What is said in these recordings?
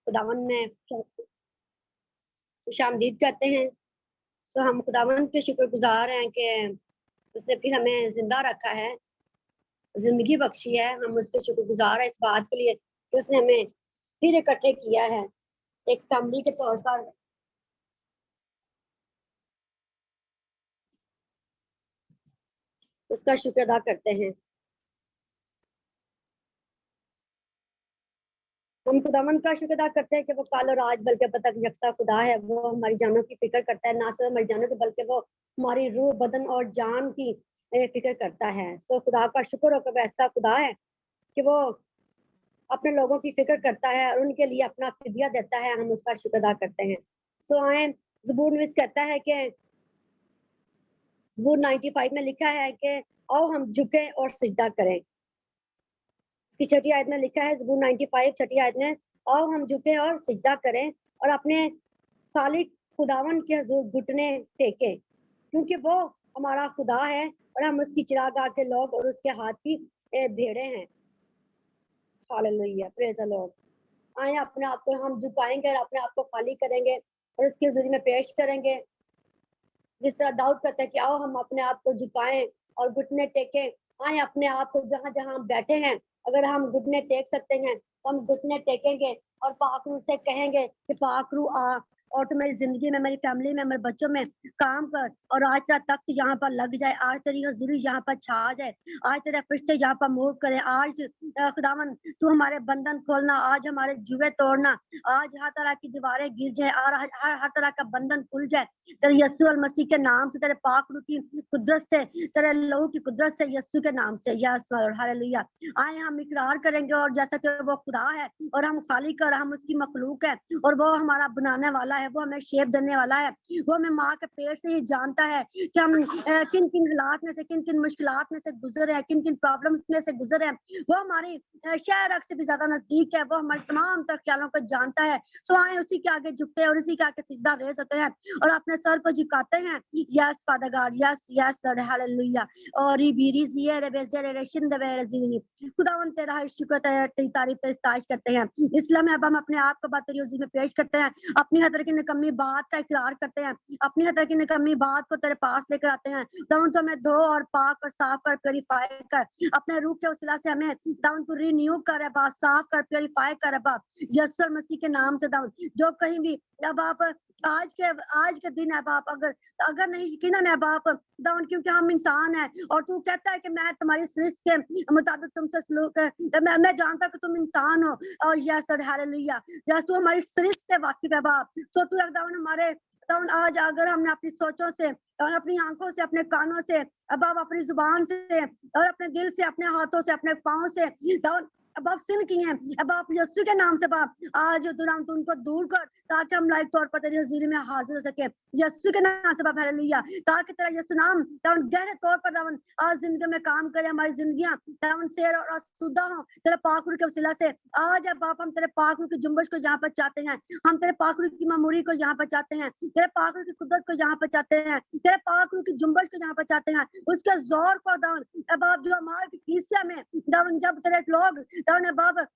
खुदावन में खुशामदीद कहते हैं। तो हम खुदावन के शुक्रगुजार हैं कि उसने फिर हमें जिंदा रखा है, जिंदगी बख्शी है। हम उसके शुक्रगुजार हैं इस बात के लिए कि उसने हमें फिर इकट्ठे किया है एक फैमिली के तौर पर। उसका शुक्र अदा करते हैं। हम खुदावन का शुक्र अदा करते हैं कि वो काल और आज बल्कि अब तक यकसा खुदा है। वो हमारी जानों की फिक्र करता है, ना सिर्फ हमारी जानों की बल्कि वो हमारी रूह, बदन और जान की फिक्र करता है। सो खुदा का शुक्र हो कि ऐसा खुदा है कि वो अपने लोगों की फिक्र करता है और उनके लिए अपना फिदिया देता है। हम उसका शुक्र अदा करते हैं। तो आए ज़बूर नवीस कहता है कि ज़बूर 95 में लिखा है कि आओ हम झुकें और सिजदा करें। इसकी छठी आयत में लिखा है, ज़बूर 95 छठी आयत में, आओ हम झुकें और सिजदा करें और अपने खालिक खुदावन के हुजूर घुटने टेकें, क्योंकि वो हमारा खुदा है और हम उसकी चिरागाह के लोग और उसके हाथ की भेड़े हैं। Hallelujah, praise the Lord. आए अपने आप को हम झुकाएंगे और अपने आप को खाली करेंगे और उसकी हुजूरी में पेश करेंगे। जिस तरह दाऊद कहता है कि आओ हम अपने आप को झुकाएं और घुटने टेकें। आए अपने आप को जहां जहां हम बैठे हैं, अगर हम घुटने टेक सकते हैं तो हम घुटने टेकेंगे और पाकरू से कहेंगे कि पाकरू आ और तो मेरी जिंदगी में, मेरी फैमिली में, मेरे बच्चों में काम कर और आज तेरा तख्त यहाँ पर लग जाए, आज तेरी हुजूरी यहाँ पर छा जाए, आज तेरे फरिश्ते यहाँ पर मूव करें। आज खुदावन तू हमारे बंधन खोलना, आज हमारे जुए तोड़ना, आज हर तरह की दीवारें गिर जाए और हर तरह का बंधन खुल जाए तेरे यीशु अल मसीह के नाम से, तेरे पाक रूह की कुदरत से, तेरे लहू की कुदरत से, यीशु के नाम से। Yes Lord, hallelujah. आए हम इकरार करेंगे और जैसा कि वो खुदा है और हम खालिक और हम उसकी मखलूक है और वो हमारा बनाने वाला है, वो हमें शेप देने वाला है, वो हमें माँ के पेट से ही जानता है कि हम किन किन हालात में से, किन किन मुश्किलात में से गुजर रहे हैं, किन किन प्रॉब्लम्स में से गुजर रहे हैं। वो हमारी शहर से भी ज्यादा नजदीक है, वो हमारे तमाम तर ख्यालों को जानता है। सो आए उसी के आगे झुकते हैं और उसी के आगे सिजदा रह सकते हैं और अपने सर को झुकाते हैं। Yes father God, yes yes Lord, hallelujah. और रिबीरीजिए रे बेज़रे रे शिंदवे रे ज़िनी, खुदावन तेरा शुक्र, तेरी तारीफ, तेरी तारीफ करते हैं। इसलिए अब हम अपने आप को बात तेरी हुजूर में पेश करते हैं, अपनी हर तरह की निकम्मी बात का इकरार करते हैं, अपनी हर तरह की निकम्मी बात को तेरे पास लेकर आते हैं। दाऊन तो हमें धो और पाक और साफ कर, प्योरीफाई कर, अपने रूह के वसीला से हमें दाऊन तो रिन्यू कर, अब साफ कर, प्योरीफाई कर, अब यीशु मसीह के नाम से दाऊन जो कहीं भी अब आप आज के दिन है बाप, अगर नहीं यकीनन है बाप दाऊन, क्योंकि हम इंसान हैं और तू कहता है कि मैं तुम्हारी सृष्टि के मुताबिक तुमसे सलूक मैं जानता कि तुम इंसान हो और यस हालेलुया, यस तू हमारी सृष्टि से वाकिफ है बाप। सो तू दाऊन हमारे दाऊन आज अगर हमने अपनी सोचों से और अपनी आंखों से, अपने कानों से, अब आप अपनी जुबान से और अपने दिल से, अपने हाथों से, अपने पाँव से दाऊन अब आप सिन किए हैं, अब आप यीशु के नाम से बाप आज दुराम तू उनको दूर कर ताकि हम लाइव तौर पर तेरी हजूरी में हाजिर हो सके। यीशु के नाम से बाप, हालेलुया, ताकि तेरा यीशु नाम दावन गहरे तौर पर दावन आज जिंदगी में काम करे, हमारी जिंदगियां दावन शेर और आसूदा हो तेरे पाक रूह के वसीला से। आज है बाप हम तेरे पाक रूह की जुम्बश को यहाँ पर चाहते हैं, हम तेरे पाक रूह की मामूरी को यहाँ पर चाहते हैं, तेरे पाक रूह की कुदरत को यहाँ पर चाहते हैं, तेरे पाक रूह की जुम्बश को यहाँ पर चाहते हैं, उसके जोर को दावन बाप जो हमारे कलीसिया में दावन जब तेरे लोग दावन बाप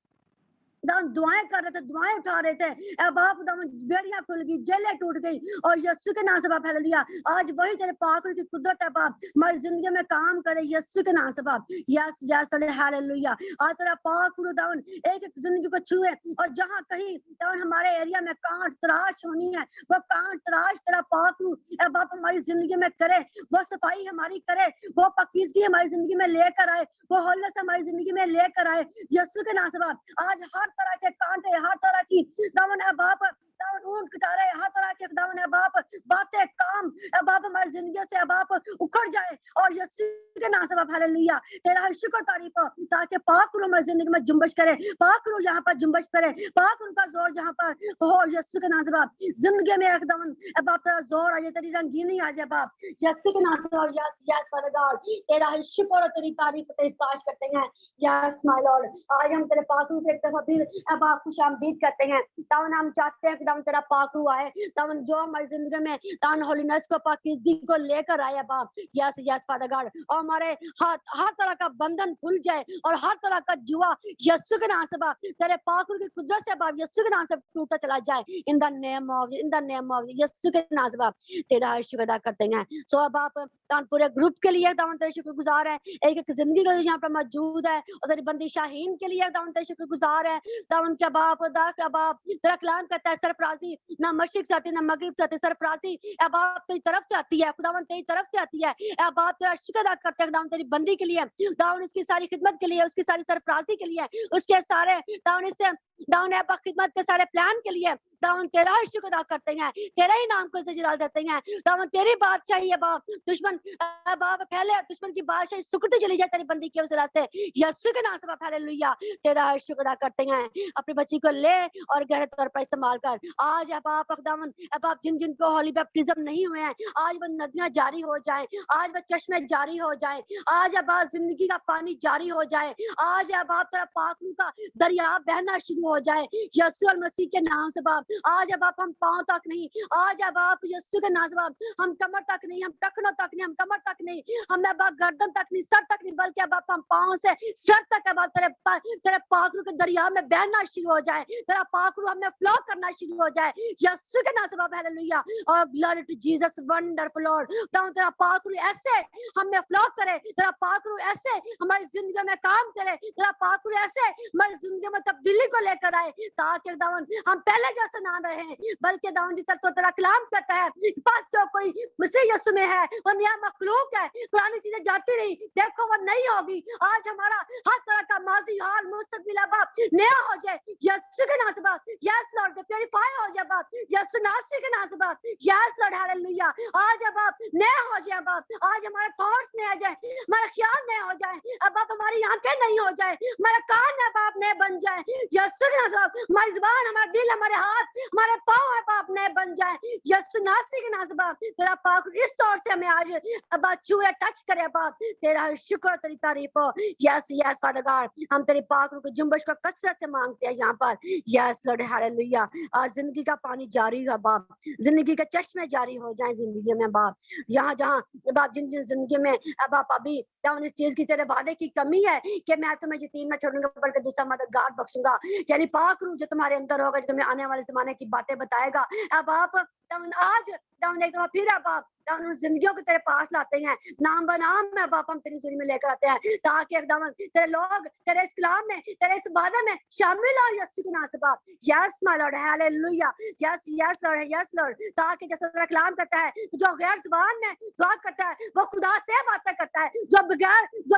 दाऊन दुआएं कर रहे थे, दुआएं उठा रहे थे, ए बाप दाऊन बेड़ियां खुल गई, जेलें टूट गई और यीशु के नाम से बाप हालेलुया आज वही तेरे पाक रूह की कुदरत है बाप हमारी जिंदगी में काम करे यीशु के नाम से बाप। यस यस हालेलुया, आज तेरा पाक रूह दाऊन एक एक जिंदगी को छुए और जहां कहीं दाऊन हमारे एरिया में कांट तराश होनी है, वो कांट तराश तेरा पाक रूह ए बाप हमारी जिंदगी में करे, वो सफाई हमारी करे, वो पाकीज़गी हमारी जिंदगी में लेकर आए, वो होलनेस हमारी जिंदगी में लेकर आए यीशु के नाम से बाप। आज हर तरह के कांटे, हर तरह की दावन है बाप दावन ऊंट कटारे, हर तरह के दावन है बाप बातें काम है बाप हमारी जिंदगी से बाप उखड़ जाए और यीशु के नाम से बाप हालेलुया तेरा शुक्र तारीफ हो ताकि पाक रूह हमारी जिंदगी में जुम्बश करे, पाक रूह यहाँ पर जुम्बश करे, पाक रूह का जोर जहाँ पर हो यीशु के नाम से बाप जिंदगी में एकदम बाप तेरा जोर आ जाए, तेरी रंगीनी आ जाए बाप यीशु के नाम से। और यस यस फादर गॉड तेरा शुक्र और तेरी तारीफ तेरी ताश करते हैं। यस माय लॉर्ड आज हम तेरे पाक रूह के एक दफा फिर अब आप खुशामदीद करते हैं, तावन हम चाहते हैं कि तावन तेरा पाक रूह आए, तावन जो हमारी जिंदगी में तावन होली होलीनेस को, पाकीज़गी को लेकर आए बाप। यस यस फादर गॉड, और हमारे हर तरह का बंधन खुल जाए और हर तरह का जुआ यीशु के नाम से बाप, तेरे पाक की कुदरत से बाप यीशु के नाम से टूटता चला जाए। इन द नेम ऑफ यीशु के नाम से बाप तेरा शुक्र अदा करते हैं। सो अब आप पूरे ग्रुप के लिए तेरे शुक्रगुजार है, एक एक जिंदगी के लिए यहाँ पर मौजूद है, और तेरी बंदी शाहीन के लिए तेरे शुक्रगुजार है। उनके बाप तेरा कलाम कहता है सरफराजी ना मशरिक से आती ना मगरिब से आती, सरफराजी ए बाप तेरी तरफ से आती है, खुदावन तेरी तरफ से आती है। ए बाप तेरा शुक्र अदा करते हैं खुदावन तेरी बंदी के लिए, दाऊन इसकी सारी खिदमत के लिए, उसकी सारी सरफराजी के लिए, उसके सारे दाऊन इससे दाऊन है खिदमत के सारे प्लान के लिए दाऊन तेरा शुक्र अदा करते हैं, तेरा ही नाम को जलाल देते हैं। दाऊन तेरी बादशाही है बाप, दुश्मन बाप फैले, दुश्मन की बादशाही सुकड़ती चली जाए तेरी बंदी की वजह से, यीशु के नाम से बाप हालेलुया तेरा शुक्र अदा करते हैं। अपनी बच्ची को ले और गहरे तौर पर इस्तेमाल कर। आज है बाप खुदावन, बाप जिन जिन को होली बैप्टिज्म नहीं हुए हैं, आज वो नदियां जारी हो जाएं, आज वो चश्मे जारी हो जाएं, आज है बाप जिंदगी का पानी जारी हो जाए, आज है बाप तेरा पाक का दरिया बहना शुरू हो जाए यीशु मसीह के नाम से बाप। आज है बाप हम पांव तक नहीं, आज है बाप यीशु के नाम से बाप हम कमर तक नहीं, हम टखनों तक नहीं, हम कमर तक नहीं, हम बाप गर्दन तक नहीं, सर तक नहीं, बल्कि बाप हम पांव से सर तक है बाप तेरे पाखरू के दरिया में बहना शुरू हो जाए, तेरा पाखरू हमें फ्लो करना शुरू हो जाए यीशु के नाम से बाप हालेलुया। और glory to Jesus wonderful Lord, तेरा पाखरू ऐसे हमें फ्लो करे, तेरा पाखरू ऐसे हमारी जिंदगी में काम करे, तेरा पाखरू ऐसे हमारी जिंदगी में तब्दीली को लेकर आए, ताकि दावन हम पहले जैसे ना रहे, बल्कि दावन जिस तरह तेरा कलाम कहता है बस जो कोई मसीह यीशु में है वो नया मखलूक है, पुरानी चीजें जाती रही देखो वो नहीं होगी। आज हमारा हर तरह का माजी हाल मुस्तकबिल बाप नया हो जाए यीशु के नाम से बाप। यस लॉर्ड प्यूरिफाई हो जाए बाप यीशु नासरी के नाम से बाप। Yes Lord hallelujah. आज बाप नया हो जाए बाप, आज हमारे थॉट्स नए हो जाए, हमारे ख्याल नए हो जाए, अब बाप हमारी आंखें नहीं हो जाए, हमारा कान है बाप नए बन जाए यीशु के नाम से बाप। हमारी जुबान, हमारा दिल, हमारे हाथ, हमारे पाँव है बाप नए बन जाए यीशु नासरी के नाम से बाप। तेरा पाक इस तौर से हमें आज अब छुए टच करे बाप, तेरा शुक्र तेरी तारीफ हो। यस यस फादर गॉड, हम तेरी पाक रूह की जुम्बश को कसरत से मांगते हैं यहाँ पर। Yes Lord hallelujah. आज जिंदगी का पानी जारी है बाप, जिंदगी के चश्मे जारी हो जाए जिंदगी में बाप। जहाँ जहाँ बाप जिन जिन जिंदगी में बाप अभी इस चीज की तेरे वादे की कमी है कि मैं तुम्हें यतीम न छोड़ूंगा बल्कि दूसरा मददगार बख्शूंगा, यानी पाक रूह जो तुम्हारे अंदर होगा, जो तुम्हें आने वाले जमाने की बातें बताएगा। अब आप आज एक दफा फिर अब आप उस जिंदगियों को तेरे पास लाते हैं, नाम बनाम में बाप हम तेरी जुर्म में लेकर आते हैं, ताकि एकदम तेरे लोग तेरे इस कलाम में, तेरे इस वादे में शामिल हो यीशु के नाम से बाप। Yes my Lord hallelujah. Yes yes Lord, yes Lord, ताकि जैसा तेरा कलाम कहता है जो गैर जुबान में दुआ करता है वो खुदा से बातें करता है, जो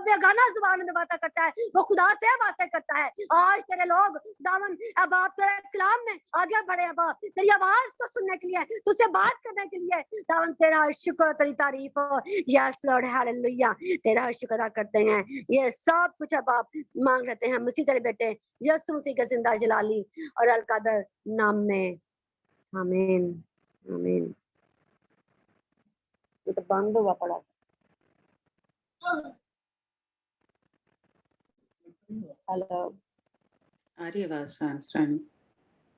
बेगाना जुबान में बातें करता है वो खुदा से बातें करता है। आज तेरे लोग दामन अब आप तेरे कलाम में आगे बढ़े अब तेरी आवाज को सुनने के लिए, तुझसे बात करने के लिए दामन तेरा शुक्र तेरी तारीफ हो। यस लॉर्ड हालेलुया, तेरा शुक्र अदा करते हैं। ये सब कुछ अब आप मांग लेते हैं मसीह तेरे बेटे यीशु मसीह के जिंदा जलाली और अल कदर नाम में, आमीन आमीन। ये तो बंद हुआ पड़ा। हेलो, आ रही आवाज? Rani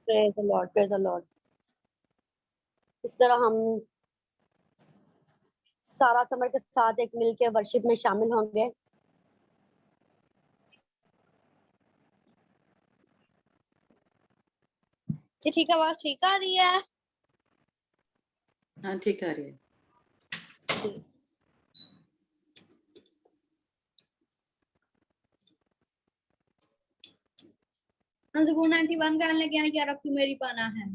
praise the lord, praise the lord. इस तरह हम सारा समर के साथ एक मिलके वर्शिप में शामिल होंगे। ठीक आवाज ठीक आ रही है? हाँ ठीक आ रही है। हम ज़बूर 91 गाने लगे हैं, या रब तू मेरी पनाह है।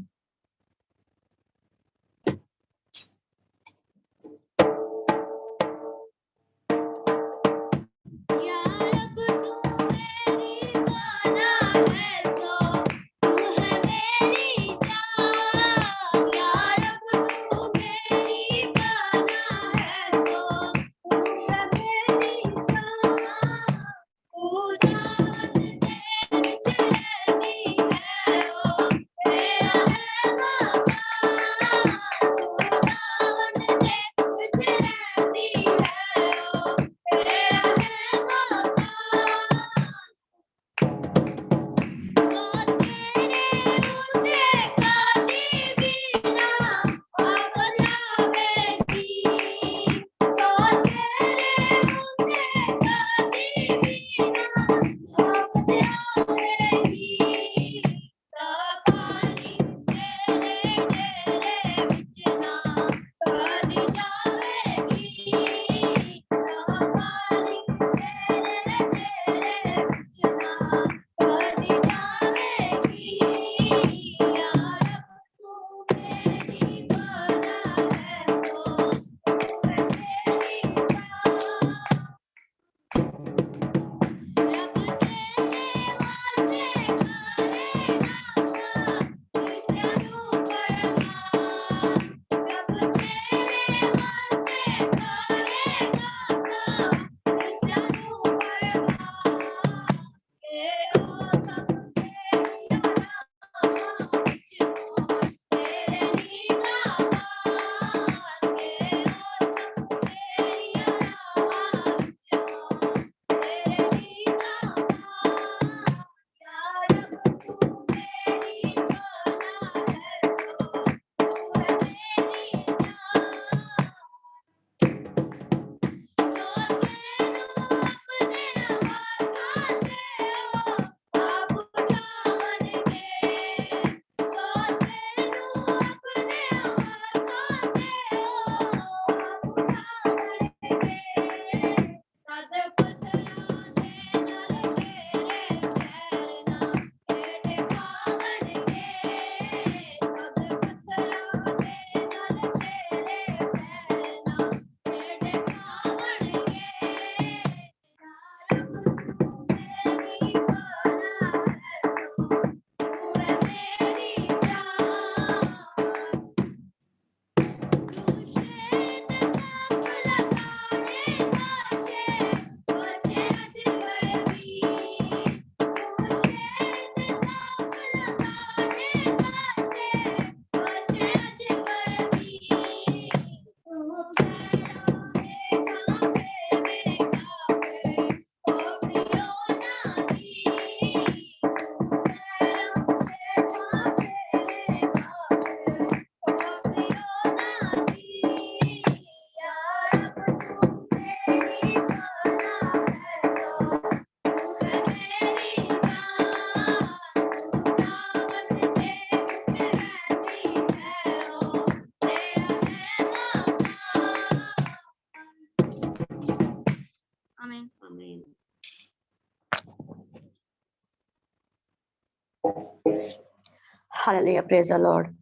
Hallelujah, praise the lord.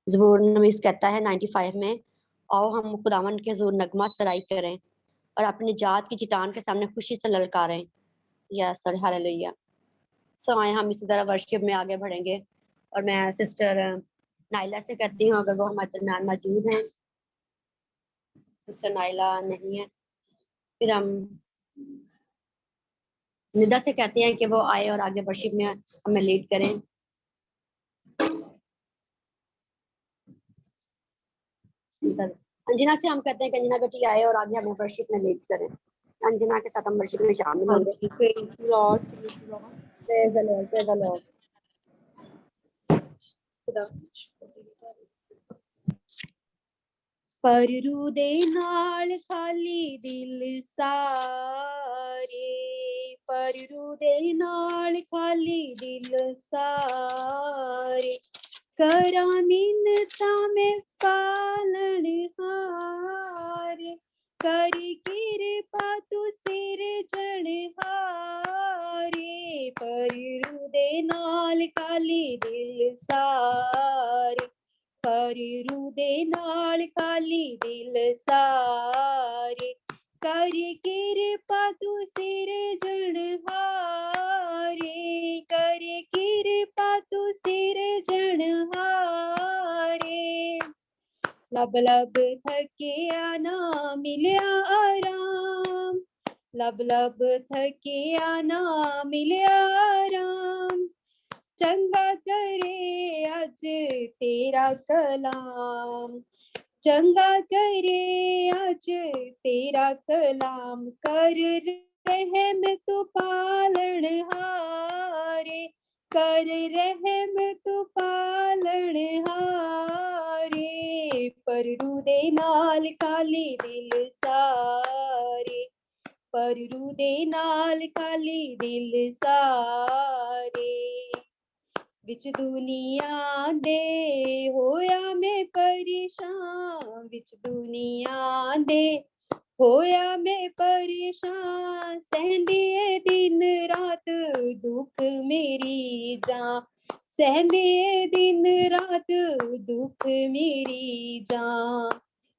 ज़बूर नवीस कहता है 95 में, आओ हम खुदावन के हुज़ूर नगमा सराई करें और अपनी जात की चट्टान के सामने खुशी से ललकारें। Yes sir, hallelujah. सो आए हम इसी तरह वर्शिप में आगे बढ़ेंगे और मैं सिस्टर नाइला से कहती हूँ अगर वो हमारे दरमियान मौजूद हैं। सिस्टर नाइला नहीं है, फिर हम निदा से कहते हैं कि वो आए और आगे वर्शिप में हमें लीड करें। अंजना से हम कहते हैं कि अंजना बेटी आए और आगे हमें वर्शिप में लीड करें। अंजना के साथ हम वर्शिप में शामिल होंगे। Praise the Lord. Praise the Lord. Praise the lord, praise the lord. ਪਰੂ ਦੇ ਨਾਲ ਖਾਲੀ ਦਿਲ ਸਾਰੇ, ਪਰੂ ਦੇ ਨਾਲ ਖਾਲੀ ਦਿਲ ਸਾਰੇ, ਕਰਾਂ ਮਿੰਨਤਾਂ ਮੈਂ ਪਾਲਣ ਹਾਰੇ, ਕਰੀ ਕਿਰਪਾ ਤੂੰ ਸਿਰਜਣ ਹਾਰੇ, ਪਰੂ ਦੇ ਨਾਲ ਖਾਲੀ ਦਿਲ ਸਾਰੇ, ਪਰੂ ਦੇ ਨਾਲ ਖਾਲੀ ਦਿਲ ਸਾਰੇ, ਕਰ ਕਿਰਪਾ ਤੂੰ ਸਿਰਜਣਹਾਰੇ, ਕਰ ਕਿਰਪਾ ਤੂੰ ਸਿਰਜਣਹਾਰੇ, ਲੱਭ ਲੱਭ ਥੱਕਿਆ ਨਾ ਮਿਲਿਆ ਆਰਾਮ, ਲੱਭ ਲੱਭ ਥੱਕਿਆ ਨਾ ਮਿਲਿਆ ਆਰਾਮ, ਚੰਗਾ ਕਰੇ ਅੱਜ ਤੇਰਾ ਕਲਾਮ, ਚੰਗਾ ਕਰੇ ਅੱਜ ਤੇਰਾ ਕਲਾਮ, ਕਰ ਰਹਿਮ ਤੂੰ ਪਾਲਣ ਹਾਰੇ, ਕਰ ਰਹਿਮ ਤੂੰ ਪਾਲਣ ਹਾਰੇ, ਪਰੂ ਦੇ ਨਾਲ ਖਾਲੀ ਦਿਲ ਸਾਰੇ, ਪਰੂ ਦੇ ਨਾਲ ਖਾਲੀ ਦਿਲ ਸਾਰੇ, ਵਿੱਚ ਦੁਨੀਆ ਦੇ ਹੋਇਆ ਮੈਂ ਪਰੇਸ਼ਾਨ, ਵਿੱਚ ਦੁਨੀਆ ਦੇ ਹੋਇਆ ਮੈਂ ਪਰੇਸ਼ਾਨ, ਸਹਿੰਦੀ ਏ ਦਿਨ ਰਾਤ ਦੁੱਖ ਮੇਰੀ ਜਾਨ, ਸਹਿੰਦੀ ਏ ਦਿਨ ਰਾਤ ਦੁੱਖ ਮੇਰੀ ਜਾਨ,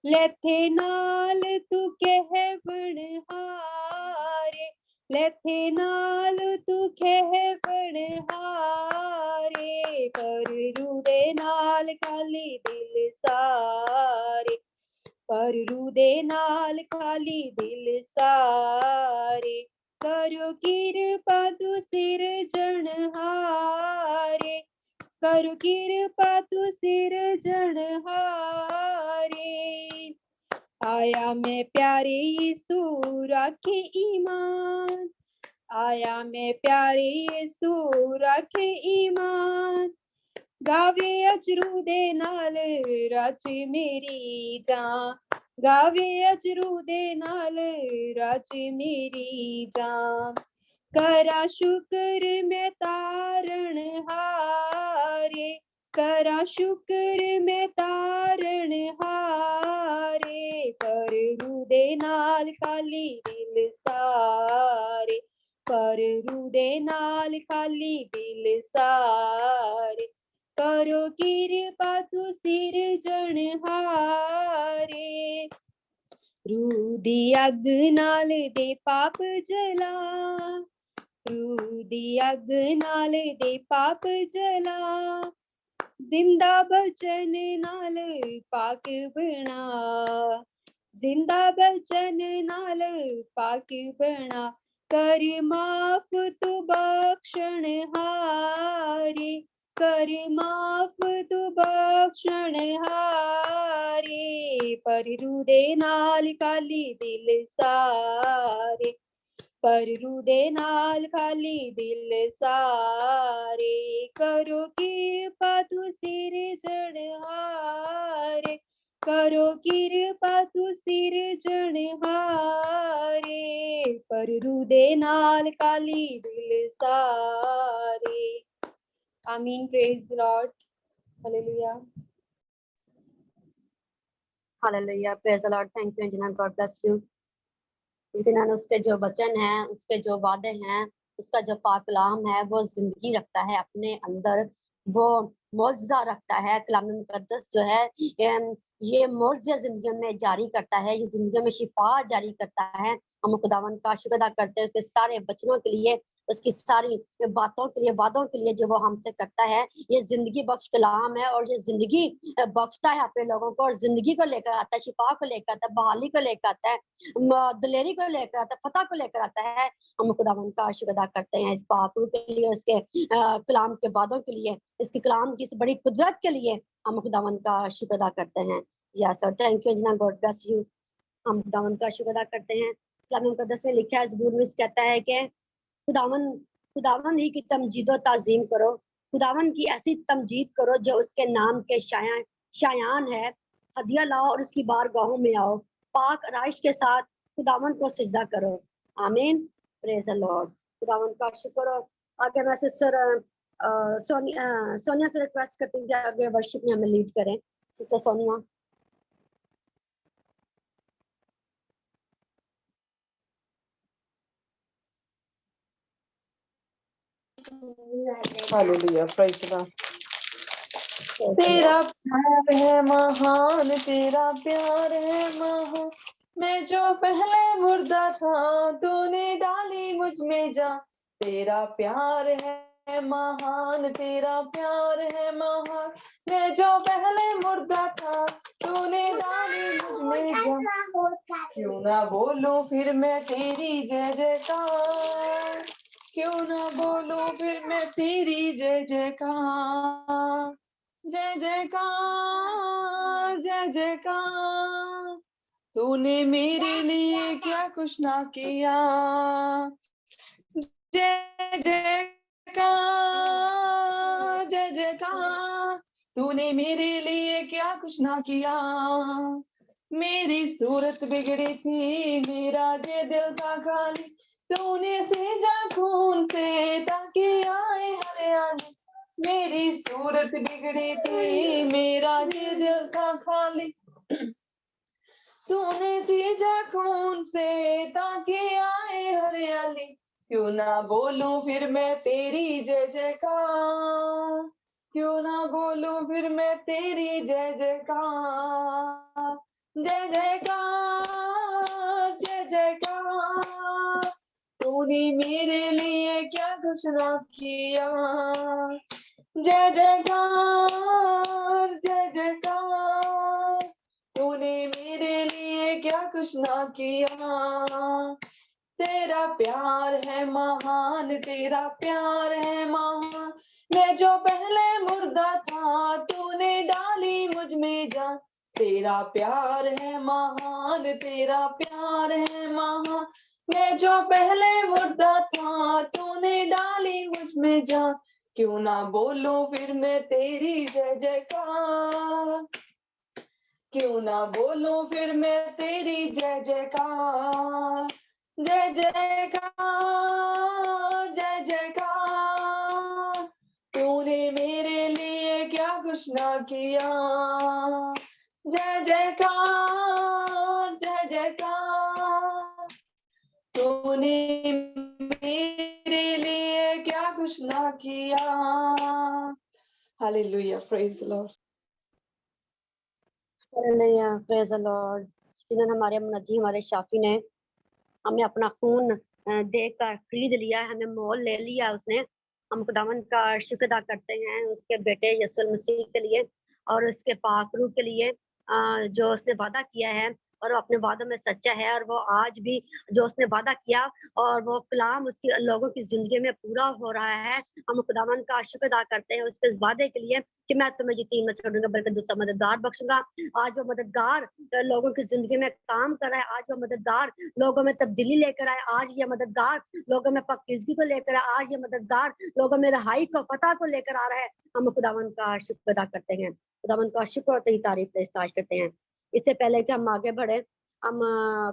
ਲੈਥੇ ਨਾਲ ਤੂੰ ਕਹਿਵਣ ਹਾਰੇ, ਲੈਥੇ ਨਾਲ ਤੂੰ ਕਹਿਵਣ ਹਾਰੇ, ਪਰੂ ਦੇ ਨਾਲ ਖਾਲੀ ਦਿਲ ਸਾਰੇ, ਪਰੂ ਦੇ ਨਾਲ ਖਾਲੀ ਦਿਲ ਸਾਰੇ, ਕਰੋ ਕਿਰਪਾ ਤੂੰ ਸਿਰਜਣਹਾਰੇ, ਕਰੋ ਕਿਰਪਾ ਤੂੰ ਸਿਰਜਣਹਾਰੇ, ਆਇਆ ਮੈਂ ਪਿਆਰੇ ਯਿਸੂ ਰਾਖੇ ਈਮਾਨ, ਆਇਆ ਮੈਂ ਪਿਆਰੇ ਯਿਸੂ ਰਾਖੇ ਈਮਾਨ, ਗਾਵੇ ਅਜਰੂ ਦੇ ਨਾਲ ਰਚ ਮੇਰੀ ਜਾਨ, ਗਾਵੇ ਅਜਰੂ ਦੇ ਨਾਲ ਰਚ ਮੇਰੀ ਜਾਨ, ਕਰਾਂ ਸ਼ੁਕਰ ਮੈਂ ਤਾਰਨ ਹਾਰੇ, ਕਰਾਂ ਸ਼ੁਕਰ ਮੈਂ ਤਾਰਨ ਹਾਰੇ, ਪਰੂ ਦੇ ਨਾਲ ਖਾਲੀ ਦਿਲ ਸਾਰੇ, ਪਰੂ ਦੇ ਨਾਲ ਖਾਲੀ ਦਿਲ ਸਾਰੇ, ਕਰੋ ਕਿਰਪਾ ਤੂੰ ਸਿਰਜਣਹਾਰੇ, ਰੂਹ ਦੀ ਅੱਗ ਨਾਲ ਦੇ ਪਾਪ ਜਲਾ, ਰੂਹ ਦੀ ਅੱਗ ਨਾਲ ਦੇ ਪਾਪ ਜਲਾ, ਜ਼ਿੰਦਾ ਬਚਨ ਨਾਲ ਪਾਕ ਬਣਾ, ਜ਼ਿੰਦਾ ਬਚਨ ਨਾਲ ਪਾਕ ਬਣਾ, ਕਰ ਮਾਫ ਤੂੰ ਬਖਸ਼ਣ ਹਾਰੇ, ਕਰ ਮਾਫ ਤੂੰ ਬਖਸ਼ਣ ਹਾਰੇ, ਪਰੂ ਦੇ ਨਾਲ ਖਾਲੀ ਦਿਲ ਸਾਰੇ, ਪਰੂ ਦੇ ਨਾਲ ਖਾਲੀ ਦਿਲ ਸਾਰੇ, ਕਰੋ ਕਿਰਪਾ ਤੂੰ ਸਿਰਜਣਹਾਰੇ, ਕਰੋ ਕਿਰਪਾ ਤੂੰ ਸਿਰਜਣਹਾਰੇ, ਪਰੂ ਦੇ ਨਾਲ ਖਾਲੀ ਦਿਲ ਸਾਰੇ। ਆਮੀਨ। Praise the Lord. Hallelujah. Hallelujah, praise the Lord. Thank you Anjana, God bless you. लेकिन उसके जो वचन हैं, उसके जो वादे हैं, उसका जो पाक कलाम है वो जिंदगी रखता है अपने अंदर, वो मौजज़ा रखता है। कलाम मुकद्दस जो है ये मौजज़े ज़िंदगी में जारी करता है, ये ज़िंदगी में शिफा जारी करता है। हम खुदावन का शुक्र अदा करते हैं उसके सारे वचनों के लिए, उसकी सारी बातों के लिए, वादों के लिए जो वो हमसे करता है। ये ज़िंदगी बख्श कलाम है और ये ज़िंदगी बख्शता है अपने लोगों को और ज़िंदगी को लेकर आता है, शिफा को लेकर आता है, बहाली को लेकर आता है, दिलेरी को लेकर आता है, फतह को लेकर आता है। हम खुदावन का शुक्र अदा करते हैं इस पाक रूह के लिए, उसके कलाम के वादों के लिए, इसके कलाम की इस बड़ी कुदरत के लिए हम खुदावन का शुक्र अदा करते हैं। Yes sir, thank you Anjana, God bless you. हम खुदावन का शुक्र अदा करते हैं। कलाम मुकद्दस में लिखा है, ज़बूर में कहता है कि खुदावन ही की तमजीद ताज़ीम करो, खुदावन की ऐसी तमजीद करो जो उसके नाम के शायान है। हदिया लाओ और उसकी बारगाहों में आओ, पाक आराइश के साथ खुदावन को सजदा करो। आमीन, प्रेज द लॉर्ड। खुदावन का शुक्र। और आगे मैं सिस्टर सोनिया से रिक्वेस्ट करती हूँ कि आगे वर्शिप में हमें लीड करें। Sister Sonia. Hallelujah, praise the Lord. तेरा प्यार है महान, तेरा प्यार है महान, मैं जो पहले मुर्दा था तूने डाली मुझ में जान। तेरा प्यार है महान, तेरा प्यार है महान, मैं जो पहले मुर्दा था तूने डाली मुझ में जान। क्यों ना बोलूं फिर मैं तेरी जय जयकार, क्यों ना बोलूं फिर मैं तेरी जय जयकार। जय जयकार, जय जयकार, तूने मेरे लिए क्या कुछ ना किया। जय जयकार, जय जयकार, तूने मेरे लिए क्या कुछ ना किया। मेरी सूरत बिगड़ी थी, मेरा जे दिल था खाली, तूने सींचा खून से ताकि आए हरियाली। मेरी सूरत बिगड़ी थी, मेरा जे दिल था खाली, तूने सींचा खून से ताकि आए हरियाली। क्यों ना बोलूं फिर मैं तेरी जय जयकार, क्यों ना बोलूं फिर मैं तेरी जय जयकार। जय जयकार, जय जयकार, तूने मेरे लिए क्या कुछ ना किया। जय जयकार, जय जयकार, तूने मेरे लिए क्या कुछ ना किया। तेरा प्यार है महान, तेरा प्यार है महान, मैं जो पहले मुर्दा था तूने डाली मुझ में जान। तेरा प्यार है महान, तेरा प्यार है महान, मैं जो पहले मुर्दा था तूने डाली मुझ में जान। क्यों ना बोलूं फिर मैं तेरी जय जयकार, क्यों ना बोलूं फिर मैं तेरी जय जयकार। जय जयकार, जय जयकार, तूने मेरे लिए क्या कुछ ना किया। जय जयकार, जय जयकार, तूने मेरे लिए क्या कुछ ना किया। Hallelujah, praise the Lord. Hallelujah, praise the Lord. जिन्होंने हमारे मुनज्जी, हमारे शाफी ने हमें अपना खून देकर खरीद लिया है, हमें मोल ले लिया उसने। हम खुदावंद का शुक्र अदा करते हैं उसके बेटे यीशु मसीह के लिए और उसके पाक रूह के लिए जो उसने वादा किया है और वो अपने वादों में सच्चा है और वो आज भी जो उसने वादा किया और वो कलाम उसकी लोगों की जिंदगी में पूरा हो रहा है। हम खुदावंद का शुक्र अदा करते हैं उसके इस वादे के लिए कि मैं तुम्हें यतीम न छोड़ूंगा बल्कि दूसरा मददगार बख्शूंगा। आज वो मददगार लोगों की जिंदगी में काम कर रहा है, आज वो मददगार लोगों में तब्दीली लेकर आए, आज ये मददगार लोगों में पाकीज़गी को लेकर आए, आज ये मददगार लोगों में रहाई को, फतह को लेकर आ रहा है। हम खुदावंद का शुक्र अदा करते हैं, खुदावंद का शुक्र और तेरी तारीफ इस्ताज करते हैं। इससे पहले कि हम आगे बढ़े, हम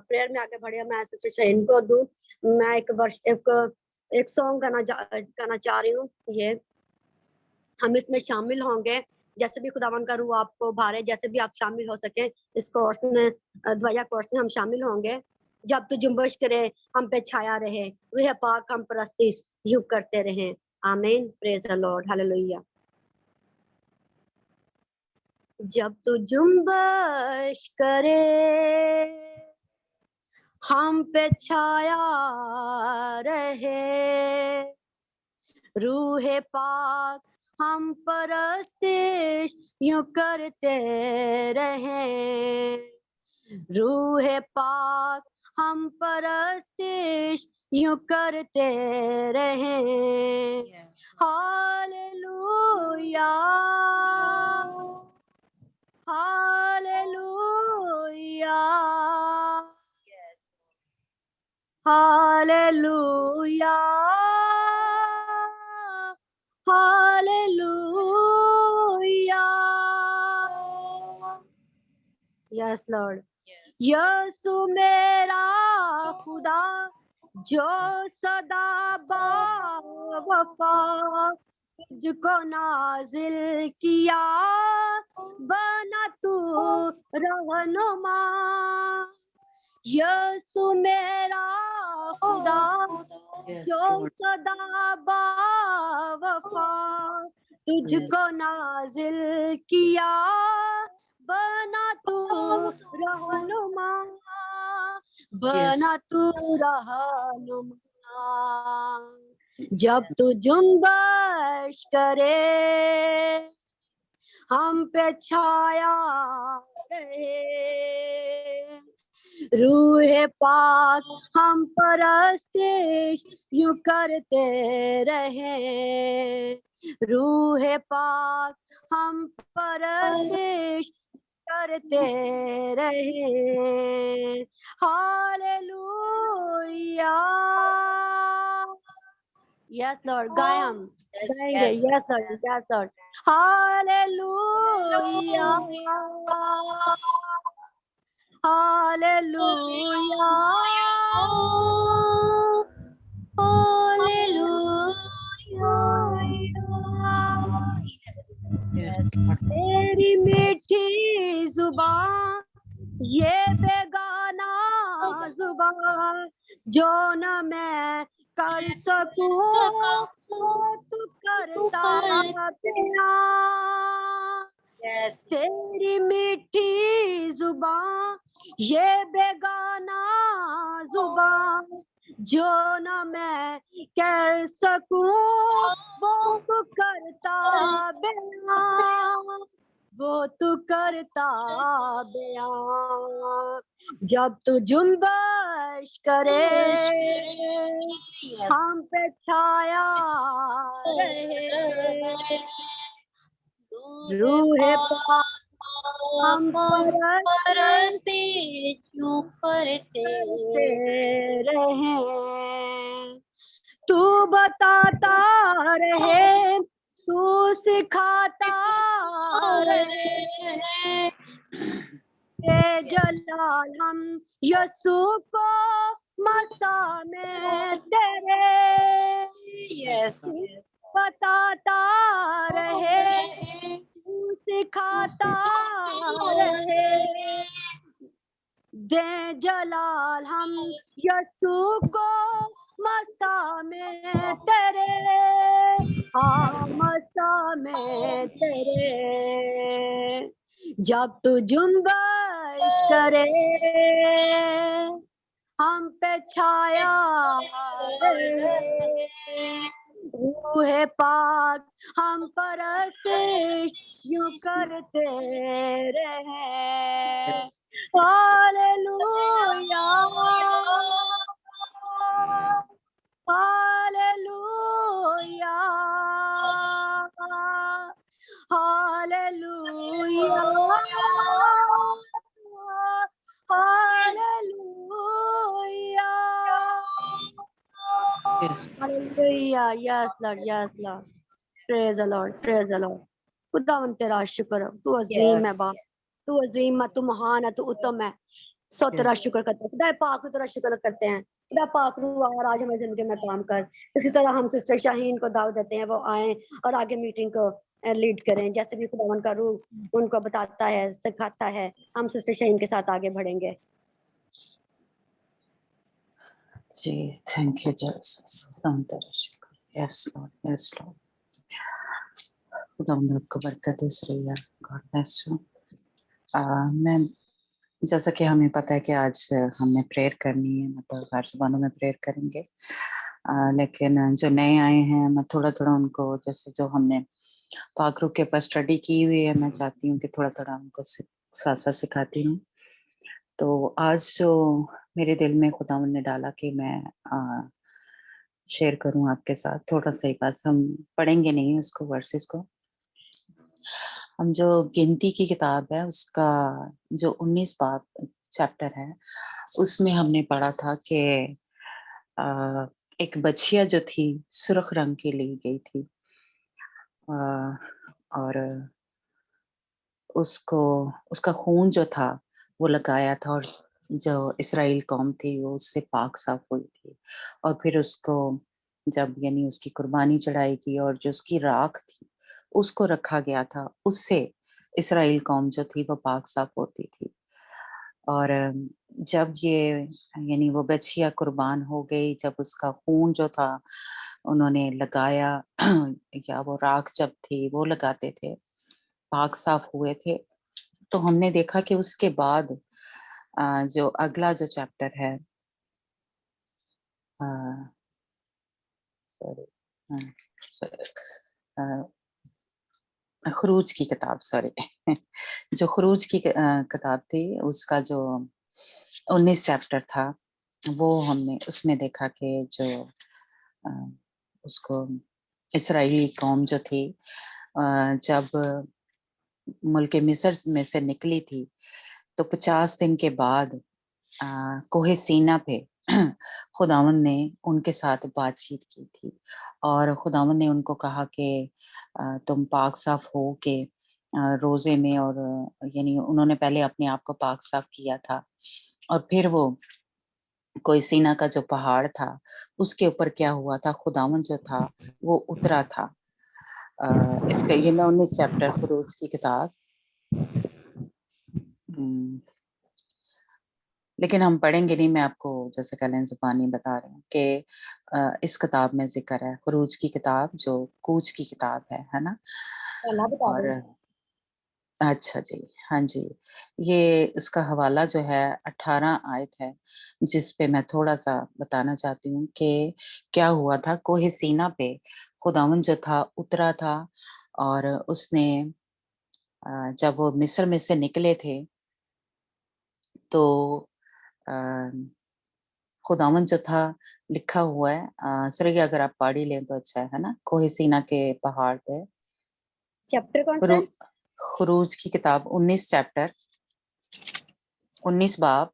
प्रेयर में आगे बढ़े, मैं सिस्टर शहीन को दूं। मैं एक सॉन्ग गाना चाह रही हूँ। ये हम इसमें शामिल होंगे जैसे भी खुदावन का रूह आपको भारे, जैसे भी आप शामिल हो सके इस कोर्स में, द्वया कोर्स में हम शामिल होंगे। जब तू जुम्बश करे हम पे छाया रहे, रूह पाक हम परस्तिश यूं करते रहें। आमीन, प्रेज द लॉर्ड, हालेलुया। जब तू जुम्बश करे हम पे छाया रहे, रूहे पाक हम परस्तिश यूं करते रहे, रूहे पाक हम परस्तिश यूं करते रहे। Hallelujah hallelujah hallelujah hallelujah. Yes lord. यीशु मेरा खुदा जो सदा बावफा तुझको नाजिल किया, बना तू रहनुमा। यीशु मेरा खुदा Yes, जो Lord. सदा बावफा तुझको नाजिल किया, बना तू रहनुमा, बना तू रहनुमा। जब तू जुम्बश करे हम पे छाया रहे, रूहे पाक हम परस्तिश यूं करते रहे, रूहे पाक हम परस्तिश करते रहे। हालेलुया। Yes Lord. गाएं हम, गाएंगे। Yes Lord, yes Lord. Hallelujah hallelujah Yes, Lord. तेरी मीठी जुबान ये बेगाना जुबान जो न मैं कर सकूं वो तू करता पिया। तेरी मीठी जुबान ये बेगाना जुबान जो न मैं कर सकूं वो तू करता बयान, वो तू करता बयान। जब तू जुम्बश करे हम पे छाया रहे, रूहे पाक हम परस्तिश यूं करते रहे। तू बताता रहे, तू सिखाता रहे, ये जलाल हम यसू को मसा में तेरे। Yes, बताता रहे, तू सिखाता रहे, दे जलाल हम यसू को मसा में तेरे, हाँ मसा में तेरे। जब तू जुम्बश करे हम पे छाया रहे, रूहे पाक हम परस्तिश यूं करते रहे। Hallelujah hallelujah hallelujah hallelujah. yes. Hallelujah. Yes, Lord. Yes, Lord. Praise the Lord. Praise the Lord. खुदावन तेरा शुक्र है, तू अजीम है बाप, तू अजीम है, तू महान है, तू उत्तम है। सो तेरा Yes. शुक्र करते हैं खुदा पाक, तेरा शुक्र करते हैं खुदा पाक। रू और आज हमारी जिंदगी में काम कर। इसी तरह हम सिस्टर शाहीन को दावत देते हैं, वो आए और आगे मीटिंग को लीड करें। जैसे भी खुदावन का रूह उनको बताता है, सिखाता है, हम सिस्टर शाहीन के साथ आगे बढ़ेंगे। जी, thank you, Jesus. खुदावंद तेरा शुक्र। Yes, Lord. Yes, Lord. खुदा आपको बरकत दे श्रेया, गॉड ब्लेस यू। मैं जैसा कि हमें पता है कि आज हमने प्रेयर करनी है, मतलब हर जुबानों में प्रेयर करेंगे, लेकिन जो नए आए हैं मैं थोड़ा थोड़ा उनको, जैसे जो हमने पाकरू के ऊपर स्टडी की हुई है, मैं चाहती हूँ कि थोड़ा थोड़ा उनको साथ साथ सिखाती हूँ। तो आज जो मेरे दिल में खुदा ने डाला कि मैं शेयर करूँ आपके साथ, थोड़ा सा ही बस, हम पढ़ेंगे नहीं उसको, वर्सेस को। हम जो गिनती की किताब है उसका जो 19 बाब चैप्टर है, उसमें हमने पढ़ा था कि एक बछिया जो थी सुर्ख रंग की ली गई थी, और उसको उसका खून जो था वो लगाया था, और जो इसराइल कौम थी वो उससे पाक साफ हुई थी। और फिर उसको जब यानी उसकी कुर्बानी चढ़ाई गई और जो उसकी राख थी उसको रखा गया था, उससे इसराइल कौम जो थी वो पाक साफ होती थी। और जब ये यानी वो बछिया कुर्बान हो गई, जब उसका खून जो था उन्होंने लगाया या वो राख जब थी वो लगाते थे, पाक साफ हुए थे, तो हमने देखा कि उसके बाद जो अगला जो चैप्टर है, सॉरी खरूज की किताब, सॉरी जो खरूज की किताब थी उसका जो 19 चैप्टर था, वो हमने उसमें देखा कि जो अ, उसको इसराइली कौम जो थी जब मुल्क मिस्र में से निकली थी, तो 50 दिन के बाद कोहे सीना पे खुदावंद ने उनके साथ बातचीत की थी, और खुदावंद ने उनको कहा कि तुम पाक साफ हो के रोजे में, और यानी उन्होंने पहले अपने आप को पाक साफ किया था, और फिर वो कोई सीना का जो पहाड़ था उसके ऊपर क्या हुआ था, खुदावंद जो था वो उतरा था। इसका ये मैं 19 चैप्टर खरूज की किताब, लेकिन हम पढ़ेंगे नहीं, मैं आपको जैसे कल जुबानी बता रही हूँ कि इस किताब में जिक्र है, खरूज की किताब जो कूच की किताब है ना। पहला बता और दो। अच्छा जी, हाँ जी, ये इसका हवाला जो है 18 आयत है, जिस पे मैं थोड़ा सा बताना चाहती हूँ कि क्या हुआ था। कोहे सीना पे खुदावन जो था उतरा था, और उसने जब वो मिस्र में से निकले थे तो अ, खुदावन जो था, लिखा हुआ है, सॉरी अगर आप पढ़ ही लें तो अच्छा है ना, कोहे सीना के पहाड़ पे, चैप्टर कौन सा खरू, है? खरूज की किताब 19 चैप्टर 19 बाब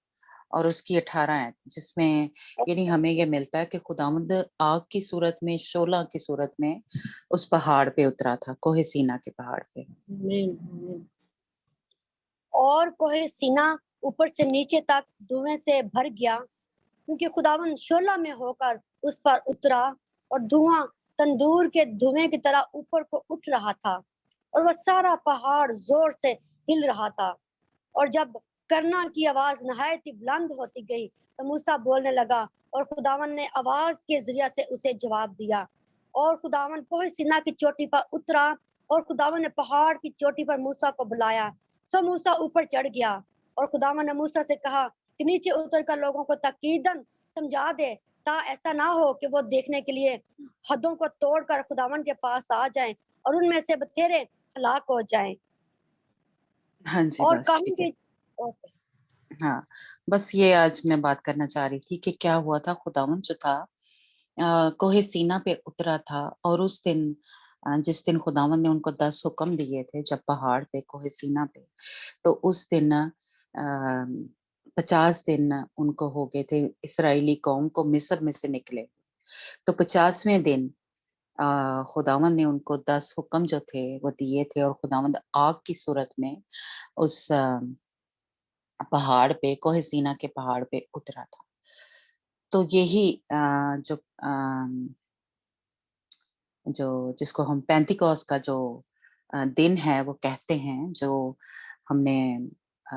और उसकी 18 है, जिसमें यानी हमें ये मिलता है कि खुदावंद आग की सूरत में, शोला की सूरत में उस पहाड़ पे उतरा था, कोहे सीना के पहाड़ पे। आमीन। और कोहे सीना ऊपर से नीचे तक धुएं से भर गया, क्योंकि खुदावन शोला में होकर उस पर उतरा, और धुआं तंदूर के धुएं की तरह ऊपर को उठ रहा था, और वह सारा पहाड़ जोर से हिल रहा था। और जब करना की आवाज नहायत ही बुलंद होती गई, तो मूसा बोलने लगा, और खुदावन ने आवाज के जरिया से उसे जवाब दिया। और खुदावन कोहे सीना की चोटी पर उतरा, और खुदावन ने पहाड़ की चोटी पर मूसा को बुलाया। तो मूसा ऊपर चढ़ गया, और खुदावन ने मूसा से कहा कि नीचे उतरकर लोगों को ताकीदन समझा दे, ता ऐसा ना हो कि वो देखने के लिए हदों को तोड़कर खुदावन के पास आ जाएं, और उनमें से बथेरे हलाक हो जाएं। हाँ जी, और बस कानून ठीक है। की हाँ, बस ये आज मैं बात करना चाह रही थी कि क्या हुआ था, खुदावन जो था कोहे सीना पे उतरा था, और उस दिन जिस दिन खुदावन ने उनको 10 हुक्म दिए थे जब पहाड़ पे कोहे सीना पे, तो उस दिन 50 दिन उनको हो गए थे इसराइली कौम को मिस्र में से निकले। तो 50वें दिन खुदावन ने उनको 10 हुक्म जो थे वो दिए थे, और खुदावंद आग की सूरत में उस पहाड़ पे, कोहे सीना के पहाड़ पे उतरा था। तो यही जो जिसको हम पेंतिकोस का जो दिन है वो कहते हैं, जो हमने अ,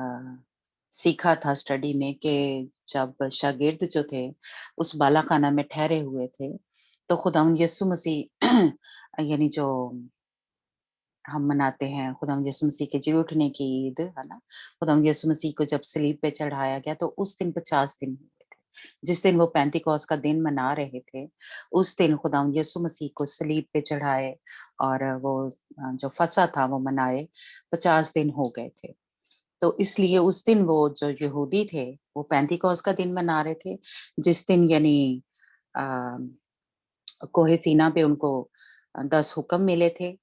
सीखा था स्टडी में कि जब शागिर्द जो थे उस बालाखाना में ठहरे हुए थे, तो खुदावंद यीशु मसीह यानी जो हम मनाते हैं खुदावंद यीशु मसीह के जी उठने की ईद, है ना। खुदावंद यीशु मसीह को जब सलीब पे चढ़ाया गया तो उस दिन 50 दिन हुए थे। जिस दिन वो पेंतिकोस का दिन मना रहे थे, उस दिन खुदावंद यीशु मसीह को सलीब पे चढ़ाए और वो जो फसह था वो मनाए 50 दिन हो गए थे। तो इसलिए उस दिन वो जो यहूदी थे वो पेंतिकोस का दिन मना रहे थे, जिस दिन यानी कोहे सीना पे उनको 10 हुक्म मिले थे।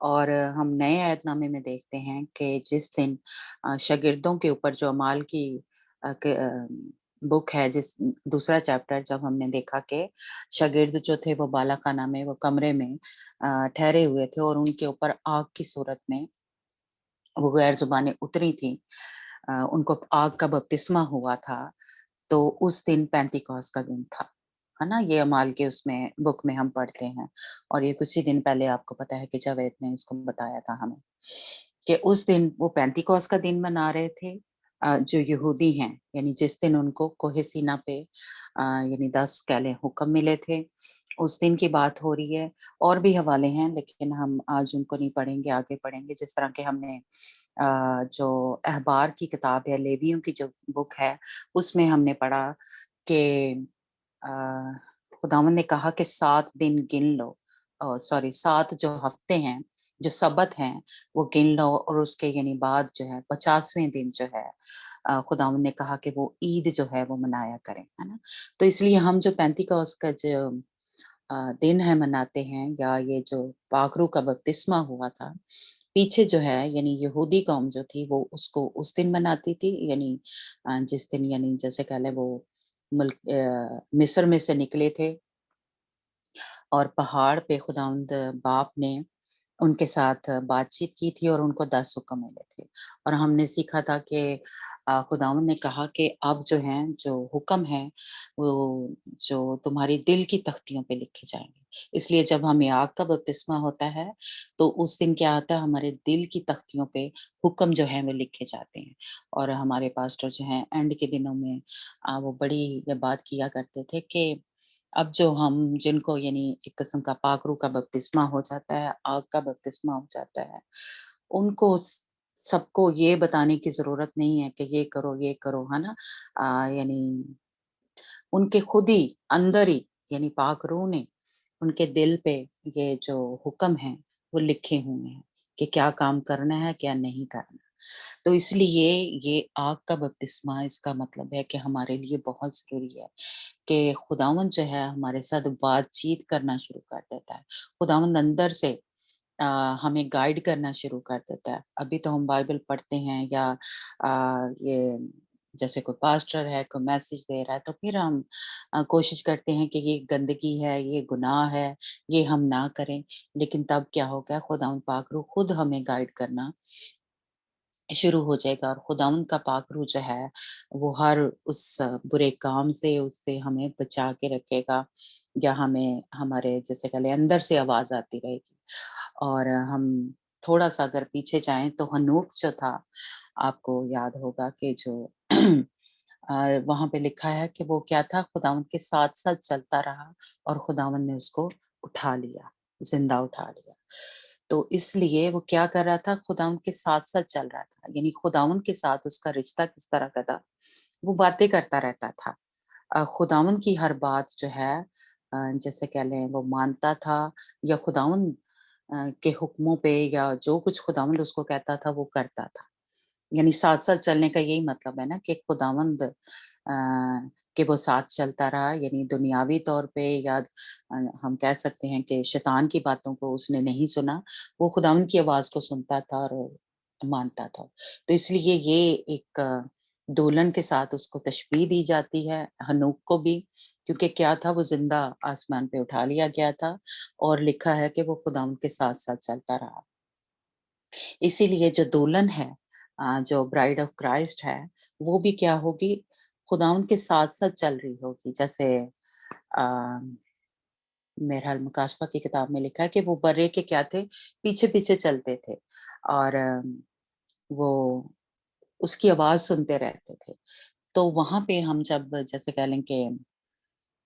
और हम नए ऐतनामे में देखते हैं कि जिस दिन शागिर्दों के ऊपर जो अमाल की बुक है, जिस दूसरा चैप्टर, जब हमने देखा कि शागिर्द जो थे वो बालाखाना में, वो कमरे में ठहरे हुए थे और उनके ऊपर आग की सूरत में वो गैर जुबानें उतरी थी, उनको आग का बपतिस्मा हुआ था। तो उस दिन पेंतिकोस का दिन था, है ना। ये अमाल के उसमें बुक में हम पढ़ते हैं और ये कुछ ही दिन पहले आपको पता है कि जावेद ने इसको बताया था हमें कि उस दिन वो पेंतिकोस का दिन मना रहे थे, जो यहूदी हैं, यानी जिस दिन उनको कोहे सीना पे यानी 10 कैले हुक्म मिले थे, उस दिन की बात हो रही है। और भी हवाले हैं लेकिन हम आज उनको नहीं पढ़ेंगे, आगे पढ़ेंगे। जिस तरह के हमने जो अहबार की किताब है, लेवियों की जो बुक है, उसमें हमने पढ़ा कि अ, खुदावंद ने कहा कि 7 दिन गिन लो, सॉरी 7 जो हफ्ते हैं, जो सबत हैं, वो गिन लो और उसके यानी बाद जो है 50वें दिन जो है खुदावंद ने कहा कि वो ईद जो है वो मनाया करें, है ना। तो इसलिए हम जो पेंतिकोस का जो दिन है मनाते हैं, या ये जो पाखरू का बपतिस्मा हुआ था, पीछे जो है यानी यहूदी कौम जो थी वो उसको उस दिन मनाती थी, यानी जिस दिन यानी जैसे कह लें वो मिस्र में से निकले थे और पहाड़ पे खुदावंद बाप ने उनके साथ बातचीत की थी और उनको 10 हुक्म मिले थे। और हमने सीखा था कि खुदावंद ने कहा कि अब जो हैं, जो हुक्म हैं, वो जो तुम्हारी दिल की तख्तियों पे लिखे जाएँगे। इसलिए जब हमें आग का बपतिस्मा होता है, तो उस दिन क्या होता है, हमारे दिल की तख्तियों पे हुक्म जो हैं वो लिखे जाते हैं। और हमारे पास्टर जो हैं एंड के दिनों में वो बड़ी ये बात किया करते थे कि अब जो हम जिनको यानी एक किस्म का पाखरू का बपतिस्मा हो जाता है, आग का बपतिस्मा हो जाता है, उनको सबको ये बताने की ज़रूरत नहीं है कि ये करो, है ना? यानी उनके खुद ही अंदर ही यानी पाक रूह ने उनके दिल पे ये जो हुक्म है वो लिखे हुए हैं कि क्या काम करना है, क्या नहीं करना। तो इसलिए ये आग का बपतिस्मा, इसका मतलब है कि हमारे लिए बहुत ज़रूरी है कि खुदावंद जो है हमारे साथ बातचीत करना शुरू कर देता है। खुदावंद अंदर से अ, हमें गाइड करना शुरू कर देता है। अभी तो हम बाइबल पढ़ते हैं या ये जैसे कोई पास्टर है, कोई मैसेज दे रहा है, तो फिर हम कोशिश करते हैं कि ये गंदगी है, ये गुनाह है, ये हम ना करें। लेकिन तब क्या होगा, खुदावंद पाक रूह खुद हमें गाइड करना शुरू हो जाएगा और खुदावंद का पाक रूह जो है वो हर उस बुरे काम से उससे हमें बचा के रखेगा, या हमें हमारे जैसे कहले अंदर से आवाज आती रहेगी। और हम थोड़ा सा अगर पीछे जाएं तो हनूक जो था, आपको याद होगा कि जो वहां पे लिखा है कि वो क्या था, खुदावंद के साथ साथ चलता रहा और खुदावंद ने उसको उठा लिया, जिंदा उठा लिया। तो इसलिए वो क्या कर रहा था, खुदावंद के साथ-साथ चल रहा था। यानी खुदावंद के साथ उसका रिश्ता किस तरह का था, वो बातें करता रहता था। खुदावंद की हर बात जो है जैसे कह लें वो मानता था, या खुदावंद के हुक्मों पे या जो कुछ खुदावंद उसको कहता था वो करता था। यानी साथ-साथ चलने का यही मतलब है ना कि खुदावंद के वो साथ चलता रहा, यानी दुनियावी तौर पे या हम कह सकते हैं कि शैतान की बातों को उसने नहीं सुना, वो खुदावंद की आवाज़ को सुनता था और मानता था। तो इसलिए ये एक दोलन के साथ उसको तशबीह दी जाती है, हनूक को भी, क्योंकि क्या था, वो ज़िंदा आसमान पे उठा लिया गया था और लिखा है कि वो खुदावंद के साथ-साथ चलता रहा। इसीलिए जो दुल्हन है जो ब्राइड ऑफ क्राइस्ट है, वो भी क्या होगी, खुदावंद के साथ-साथ चल रही होगी। जैसे अ, बहरहाल मुकाशफा की किताब में लिखा है कि वो बर्रे के क्या थे, पीछे-पीछे चलते थे और वो उसकी आवाज़ सुनते रहते थे। तो वहाँ पे हम जब जैसे कह लें कि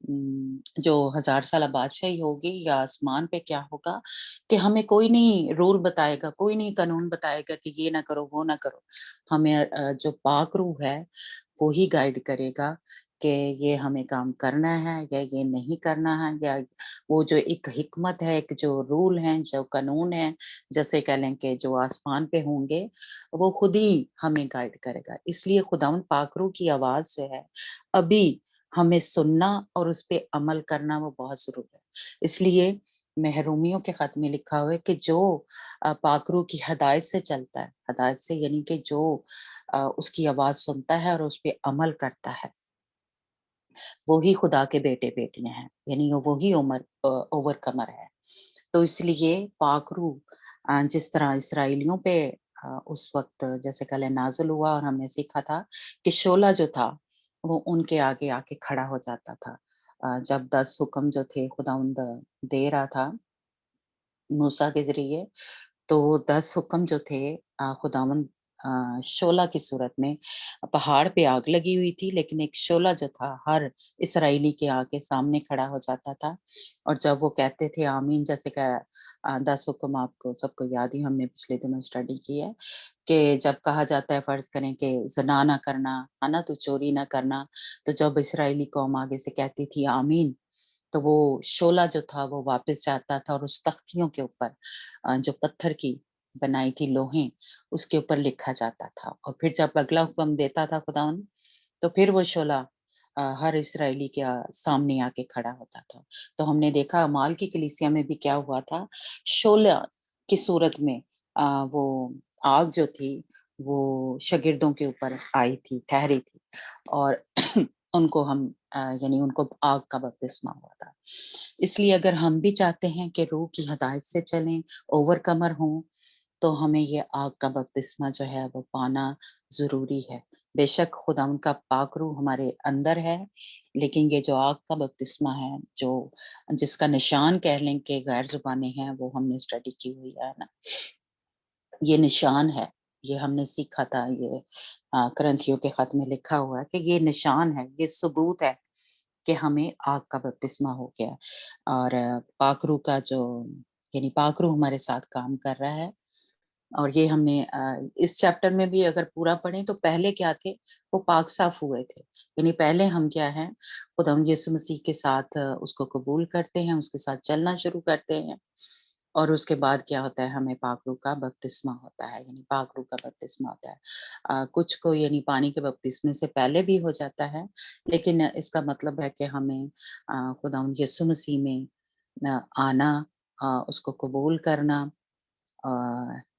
जो 1000 साल बादशाही होगी या आसमान पे क्या होगा, कि हमें कोई नहीं रूल बताएगा, कोई नहीं कानून बताएगा कि ये ना करो, वो ना करो। हमें जो पाक रूह है, वो ही गाइड करेगा कि ये हमें काम करना है या ये नहीं करना है, या वो जो एक हिकमत है, एक जो रूल हैं, जो कानून हैं, जैसे कह लें कि जो आसमान पे होंगे, वो खुद ही हमें गाइड करेगा। इसलिए खुदावंद पाक रूह की आवाज़ जो है, अभी हमें सुनना और उस पे अमल करना वो बहुत ज़रूरी है। इसलिए महरूमियों के खत में लिखा हुआ है कि जो पाक रूह की हदायत से चलता है, हदायत से यानी कि जो उसकी आवाज़ सुनता है और उस पे अमल करता है, वो ही खुदा के बेटे-बेटियाँ हैं, यानी वो ही ओवरकमर है। तो इसलिए पाक रूह जिस तरह इसराइलियों पे उस वक़्त जैसे कल नाज़िल हुआ और हमने सीखा था कि शोला जो था, वो उनके आगे आके खड़ा हो जाता था। जब 10 हुक्म जो थे खुदावंद दे रहा था मूसा के ज़रिए, तो वो 10 हुक्म जो थे खुदावंद शोला की सूरत में पहाड़ पे आग लगी हुई थी, लेकिन एक शोला जो था हर इसराइली के आगे सामने खड़ा हो जाता था और जब वो कहते थे आमीन, जैसे कि 10 हुक्म आपको सबको याद ही हमने पिछले दिनों स्टडी की है कि जब कहा जाता है फ़र्ज़ करें कि ज़िना ना करना, है ना? तो चोरी ना करना, तो जब इसराइली कौम आगे से कहती थी आमीन, तो वो शोला जो था वो वापस जाता था और उस तख्तियों के ऊपर जो पत्थर की बनाई थी लोहें, उसके ऊपर लिखा जाता था और फिर जब अगला हुक्म देता था खुदावन, तो फिर वो शोला हर इसराइली के सामने आके खड़ा होता था। तो हमने देखा अमाल की कलीसिया में भी क्या हुआ था, शोला की सूरत में वो आग जो थी, वो शागिर्दों के ऊपर आई थी, ठहरी थी और उनको हम यानी उनको आग का बपतिस्मा हुआ था। इसलिए अगर हम भी चाहते हैं कि रूह की हदायत से चलें, ओवरकमर हों, तो हमें ये आग का बपतिस्मा जो है वो पाना ज़रूरी है। बेशक खुदावंद का पाक रूह हमारे अंदर है, लेकिन ये जो आग का बपतिस्मा है, जो जिसका निशान कह लें कि गैर ज़ुबानें हैं, वो हमने स्टडी की हुई है ना। ये निशान है, ये हमने सीखा था, ये करंथियों के खत में लिखा हुआ है कि ये निशान है, ये सबूत है कि हमें आग का बपतिस्मा हो गया है और पाक रूह का जो यानी पाक रूह हमारे साथ काम कर रहा है और ये हमने इस चैप्टर में भी अगर पूरा पढ़ें तो पहले क्या थे, वो पाक साफ हुए थे। यानी पहले हम क्या हैं, खुदावंद यीशु मसीह के साथ उसको कबूल करते हैं, उसके साथ चलना शुरू करते हैं और उसके बाद क्या होता है, हमें पाक रूह का बपतिस्मा होता है, यानी पाक रूह का बपतिस्मा होता है। कुछ को यानी पानी के बपतिस्मे से पहले भी हो जाता है, लेकिन इसका मतलब है कि हमें खुदावंद यीशु मसीह में आना, उसको कबूल करना, अ,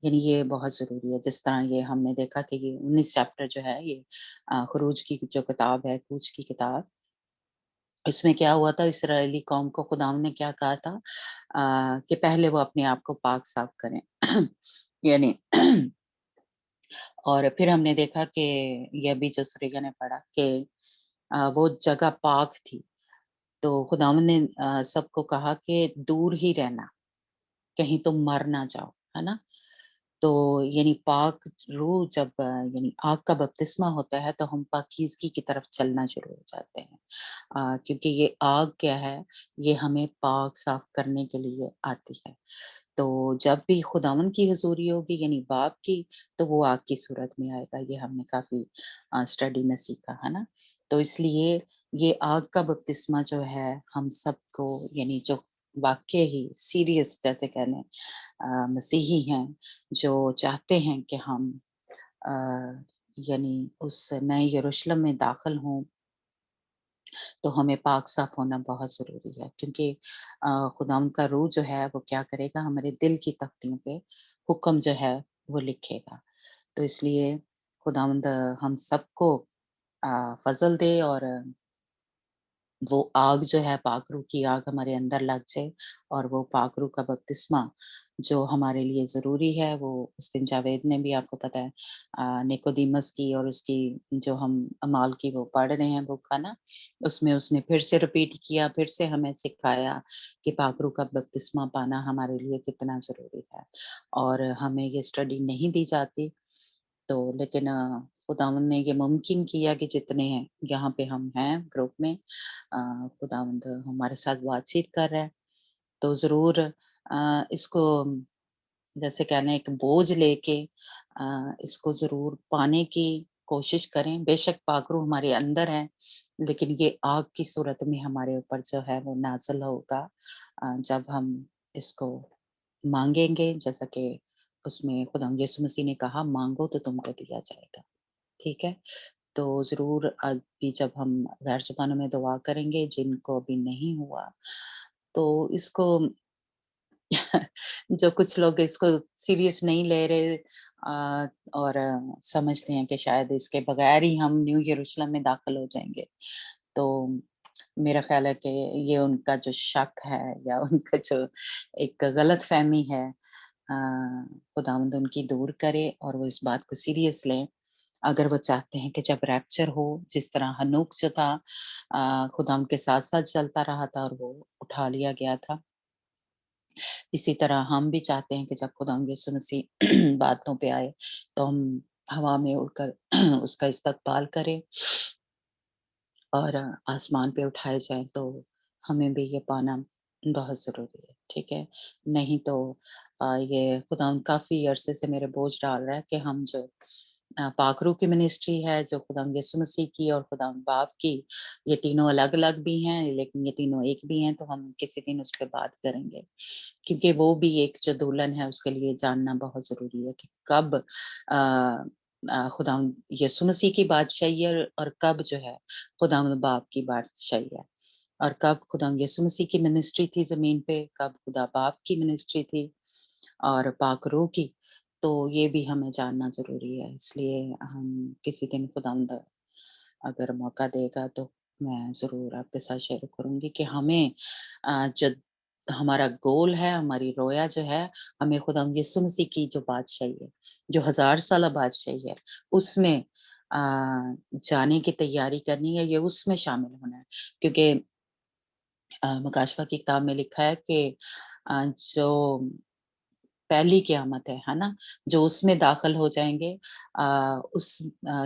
यानी ये बहुत ज़रूरी है। जिस तरह ये हमने देखा कि ये 19 चैप्टर जो है ये ख़ुरूज की जो किताब है, कूच की किताब, इसमें क्या हुआ था, इस्राएली कौम को खुदावंद ने क्या कहा था कि पहले वो अपने आप को पाक साफ करें। यानी और फिर हमने देखा कि ये अभी जो सुरेखा ने पढ़ा कि वो जगह पाक थी, तो खुदावंद ने सबको कहा कि दूर ही रहना, कहीं तुम मर ना जाओ, है ना? तो यानी पाक रूह जब यानी आग का बपतिस्मा होता है, तो हम पाकीज़गी की तरफ चलना शुरू हो जाते हैं। क्योंकि ये आग क्या है, ये हमें पाक साफ करने के लिए आती है। तो जब भी खुदावंद की हुज़ूरी होगी यानी बाप की, तो वो आग की सूरत में आएगा। ये हमने काफ़ी स्टडी में सीखा, है ना? तो इसलिए ये आग का बपतिस्मा जो है हम सबको यानी जो वाक़ई ही सीरियस जैसे कह लें मसीही हैं, जो चाहते हैं कि हम अ, यानी उस नए यरूशलेम में दाखिल हों, तो हमें पाक साफ होना बहुत ज़रूरी है क्योंकि खुदावंद का रूह जो है वो क्या करेगा, हमारे दिल की तख्तियों पे हुक्म जो है वो लिखेगा। तो इसलिए खुदावंद हम सबको फ़ज़ल दे और वो आग जो है पाक रूह की आग हमारे अंदर लग जाए और वो पाक रूह का बपतिस्मा जो हमारे लिए ज़रूरी है, वो उस दिन जावेद ने भी आपको पता है निकोदेमुस की और उसकी जो हम अमाल की वो पढ़ रहे हैं बुक है ना, उसमें उसने फिर से रिपीट किया, फिर से हमें सिखाया कि पाक रूह का बपतिस्मा पाना हमारे लिए कितना ज़रूरी है और हमें ये स्टडी नहीं दी जाती। तो लेकिन खुदावंद ने ये मुमकिन किया कि जितने हैं यहाँ पे हम हैं ग्रुप में, खुदावंद हमारे साथ बातचीत कर रहा है। तो ज़रूर इसको जैसे कहना एक बोझ लेके इसको ज़रूर पाने की कोशिश करें। बेशक पाखरू हमारे अंदर है, लेकिन ये आग की सूरत में हमारे ऊपर जो है वो नाज़िल होगा जब हम इसको माँगेंगे, जैसा कि उसमें खुदा यीशु मसीह ने कहा, माँगो तो तुमको दिया जाएगा। ठीक है? तो ज़रूर अभी जब हम गैर ज़ुबानों में दुआ करेंगे, जिनको अभी नहीं हुआ, तो इसको जो कुछ लोग इसको सीरियस नहीं ले रहे और समझते हैं कि शायद इसके बगैर ही हम न्यू यरूशलेम में दाखिल हो जाएँगे। तो मेरा ख़्याल है कि ये उनका जो शक है या उनका जो एक गलतफ़हमी है, खुदावंद उनकी दूर करे और वो इस बात को सीरियस लें। अगर वो चाहते हैं कि जब रैप्चर हो, जिस तरह हनोक जो था खुदा उनके साथ-साथ चलता रहा था और वो उठा लिया गया था। इसी तरह हम भी चाहते हैं कि जब खुदा यीशु मसीह बातों पे आए, तो हम हवा में उड़कर उसका इस्तकबाल करें और आसमान पे उठाए जाएँ, तो हमें भी ये पाना बहुत ज़रूरी है, ठीक है? नहीं तो ये खुदावंद काफ़ी अरसे से मेरे बोझ डाल रहा है कि हम जो पाखरू की मिनिस्ट्री है, जो खुदावंद यीशु मसीह की और खुदावंद बाप की, ये तीनों अलग-अलग भी हैं, लेकिन ये तीनों एक भी हैं, तो हम किसी दिन उस पे बात करेंगे। क्योंकि वो भी एक जो दुल्हन है, उसके लिए जानना बहुत ज़रूरी है कि कब खुदावंद यीशु मसीह की बादशाही है और कब जो है खुदावंद बाप की बादशाही है। और कब खुदावंद यीशु मसीह की मिनिस्ट्री थी ज़मीन पे, कब खुदा बाप की मिनिस्ट्री थी और पाक रूह की, तो ये भी हमें जानना ज़रूरी है। इसलिए हम किसी दिन खुदावंद अगर मौका देगा तो मैं ज़रूर आपके साथ शेयर करूँगी कि हमें जो हमारा गोल है, हमारी रोया जो है, हमें खुदावंद यीशु मसीह की जो बादशाही है, जो 1000 साला बादशाही है, उसमें जाने की तैयारी करनी है, ये उसमें शामिल होना है। क्योंकि मकाशवा की किताब में लिखा है कि जो पहली क़यामत है ना? जो उसमें दाखिल हो जाएँगे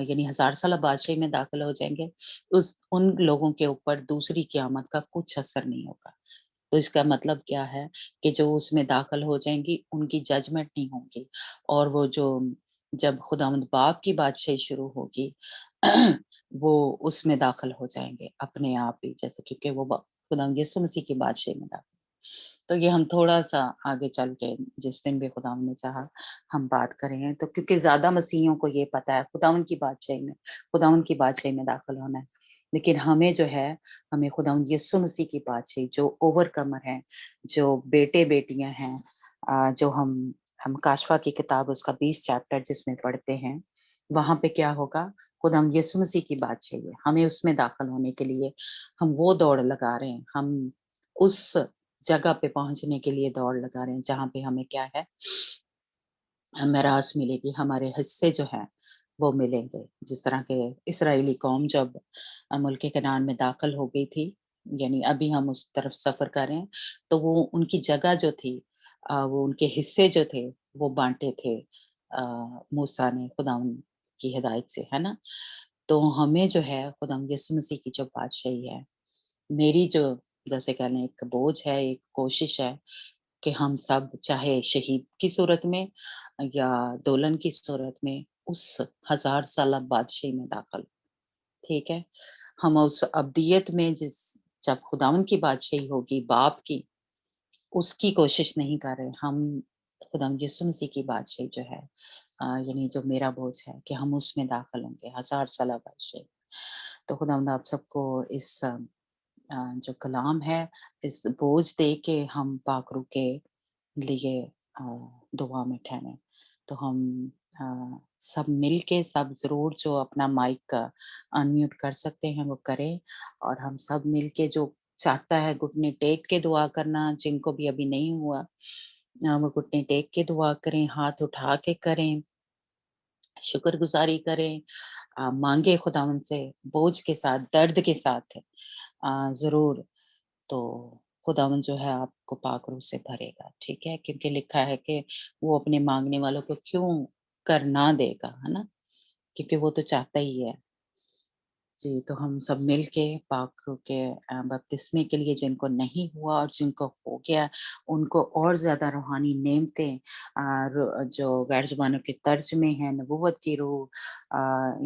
यानी 1000 साला बादशाही में दाखिल हो जाएँगे, उस उन लोगों के ऊपर दूसरी क़यामत का कुछ असर नहीं होगा। तो इसका मतलब क्या है कि जो उसमें दाखिल हो जाएँगी, उनकी जजमेंट नहीं होगी और वो जो जब खुदावंद बाप की बादशाही शुरू होगी, वो उसमें दाखिल हो जाएँगे अपने आप ही, जैसे क्योंकि वो खुदावंद यीशु मसीह की बादशाही में दाखिल। तो ये हम थोड़ा-सा आगे चल के जिस दिन भी खुदावंद ने चाहा हम बात करें, तो क्योंकि ज़्यादा मसीहियों को ये पता है खुदावंद की बादशाही में दाखिल होना है। लेकिन हमें जो है, हमें खुदावंद यीशु मसीह की बादशाही जो ओवरकमर हैं, जो बेटे-बेटियाँ हैं जो हम काशफा की किताब उसका 20 चैप्टर जिसमें पढ़ते हैं, वहाँ पे क्या होगा? खुदावंद यीशु मसीह की बादशाही है। हमें उसमें दाखिल होने के लिए हम वो दौड़ लगा रहे हैं। हम उस जगह पे पहुँचने के लिए दौड़ लगा रहे हैं, जहाँ पे हमें क्या है, हमें रास मिलेगी, हमारे हिस्से जो हैं, वो मिलेंगे। जिस तरह के इस्राएली कौम जब मुल्क कनान में दाखिल हो गई थी, यानी अभी हम उस तरफ सफ़र कर रहे हैं, तो वो उनकी जगह जो थी वो उनके हिस्से जो थे, वो बाँटे थे मूसा ने खुदावंद की हिदायत से, है ना? तो हमें जो है खुदावंद यीशु मसीह की जो बादशाही है, मेरी जो जैसे कह लें एक बोझ है, एक कोशिश है कि हम सब चाहे शहीद की सूरत में या दुल्हन की सूरत में उस 1000 साला बादशाही में दाखिल, ठीक है? हम उस अब्दियत में जब खुदावंद की बादशाही होगी बाप की, उसकी कोशिश नहीं कर रहे। हम खुदावंद यीशु मसीह की बादशाही जो है यानी जो मेरा बोझ है कि हम उसमें दाखिल होंगे 1000 साला बादशाही। तो खुदावंद आप सबको इस जो कलाम है, इस बोझ दे के हम पाक रूह के लिए अ, दुआ में ठहरें। तो हम सब मिल के सब ज़रूर जो अपना माइक अनम्यूट कर सकते हैं वो करें और हम सब मिल के जो चाहता है घुटने टेक के दुआ करना, जिनको भी अभी नहीं हुआ वो घुटने टेक के दुआ करें, हाथ उठा के करें, शुक्रगुज़ारी करें, माँगे खुदावंद से बोझ के साथ, दर्द के साथ ज़रूर। तो खुदावंद जो है आपको पाक रूह से भरेगा, ठीक है? क्योंकि लिखा है कि वो अपने माँगने वालों को क्यों कर ना देगा, है ना? क्योंकि वो तो चाहता ही है। जी, तो हम सब मिल के पाक रूह के बपतिस्मे के लिए जिनको नहीं हुआ और जिनको हो गया, उनको और ज़्यादा रूहानी नेमतें जो गैर ज़ुबानों के तर्ज में है, नबूवत की रूह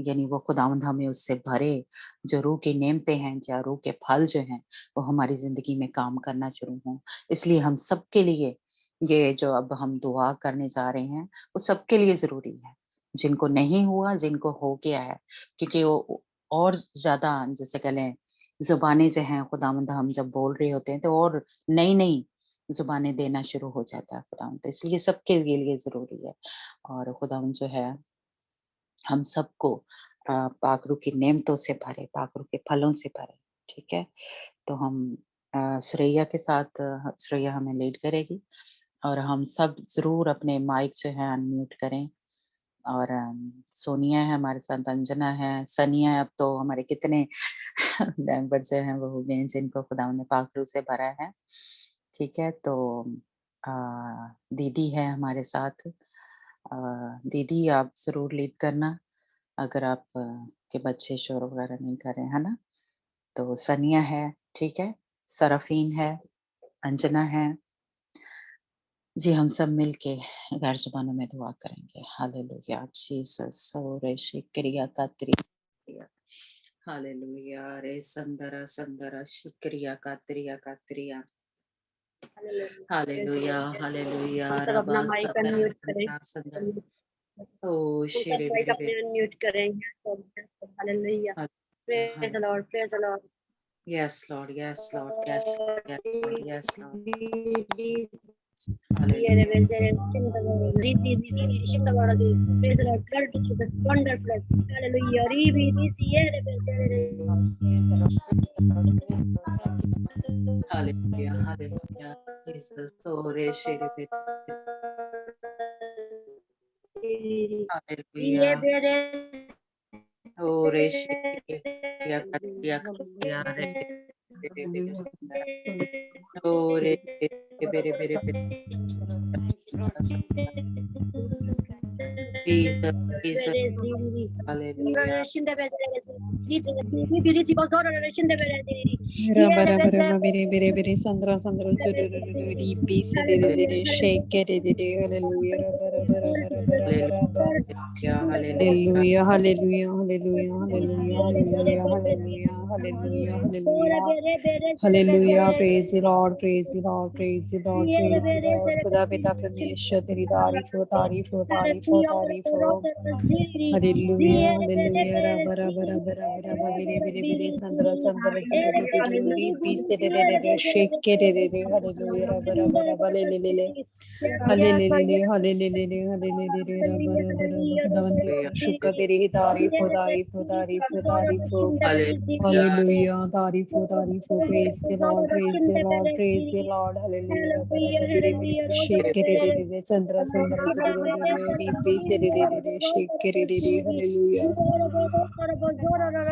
यानी वो खुदावंद हमें उससे भरे, जो रूह की नेमतें हैं या रूह के फल जो हैं, वो हमारी ज़िंदगी में काम करना शुरू हों। इसलिए हम सबके लिए ये जो अब हम दुआ करने जा रहे हैं, वो सबके लिए ज़रूरी है। जिनको नहीं हुआ, जिनको हो गया है, क्योंकि वो और ज़्यादा जैसे कह लें ज़ुबानें जो हैं खुदावंद हम जब बोल रहे होते हैं तो और नई-नई ज़ुबानें देना शुरू हो जाता है खुदावंद। तो इसलिए सबके लिए ज़रूरी है और खुदावंद जो है हम सबको पाक रूह की नेमतों से भरे, पाक रूह के फलों से भरे, ठीक है? तो हम श्रेया के साथ श्रेया हमें लीड करेगी और हम सब ज़रूर अपने माइक जो है अनम्यूट करें और सोनिया है हमारे साथ, अंजना है, सनिया है, अब तो हमारे कितने मेंबर जो हैं वो हो गए हैं जिनको खुदावंद ने पाक रूह से भरा है, ठीक है? तो अ, दीदी है हमारे साथ दीदी आप ज़रूर लीड करना अगर आप के बच्चे शोर वगैरह नहीं कर रहे हैं, है ना? तो सनिया है, ठीक है? सरफीन है, अंजना है। जी, हम सब मिलके गैर ज़ुबानों में दुआ करेंगे। हालेलुया जीसस ओरे शिक्रिया कात्रिया हालेलुया रे संदरा संदरा शिक्रिया कात्रिया हालेलुया हालेलुया हम सब अपना रबा माइक संदरा अनम्यूट करें। संदरा संदरा ओ हम सब शेरे माइक बेरे अपने अनम्यूट करेंगे। Hallelujah, praise the lord, praise the Lord. Yes, Lord. Yes, Lord. Yes, Lord. Yes, Lord. Yes, Lord. Hallelujah. Hallelujah. Hallelujah. Jesus. Oh, Reshe Hallelujah. Oh, Reshe Ya Katiya Katiya Oh, Reshe Bere Bere Bere. Jesus. Jesus. Hallelujah. Bara bara bara bere bere bere sandra sandra zurururu di bisi de de shake de hallelujah bara bara bara bara bara bara Hallelujah. hallelujah hallelujah hallelujah hallelujah hallelujah hallelujah hallelujah hallelujah hallelujah praise the Lord praise the Lord praise the Lord praise the Lord खुदा पिता परमेश्वर तेरी तारीफ हो तारीफ हो तारीफ हो तारीफ हो Hallelujah, hallelujah, rabba, rabba, rabba, rabba, rabba, bere, bere, bere, sandra, sandra, zuru, du, du, du, ri, pi, se, de, de, shake, de, de, hallelujah, rabba, rabba, rabba, le, le, le, le. Hallelujah, hallelujah, hallelujah, rabba, rabba, rabba, खुदावंद तेरा शुक्र तेरी ही तारीफ हो तारीफ हो तारीफ हो तारीफ हो Hallelujah. Hallelujah, तारीफ हो praise the Lord praise the Lord hallelujah rabba rabba bere bere shake de sandra sandra zuru ri pi se de shake de hallelujah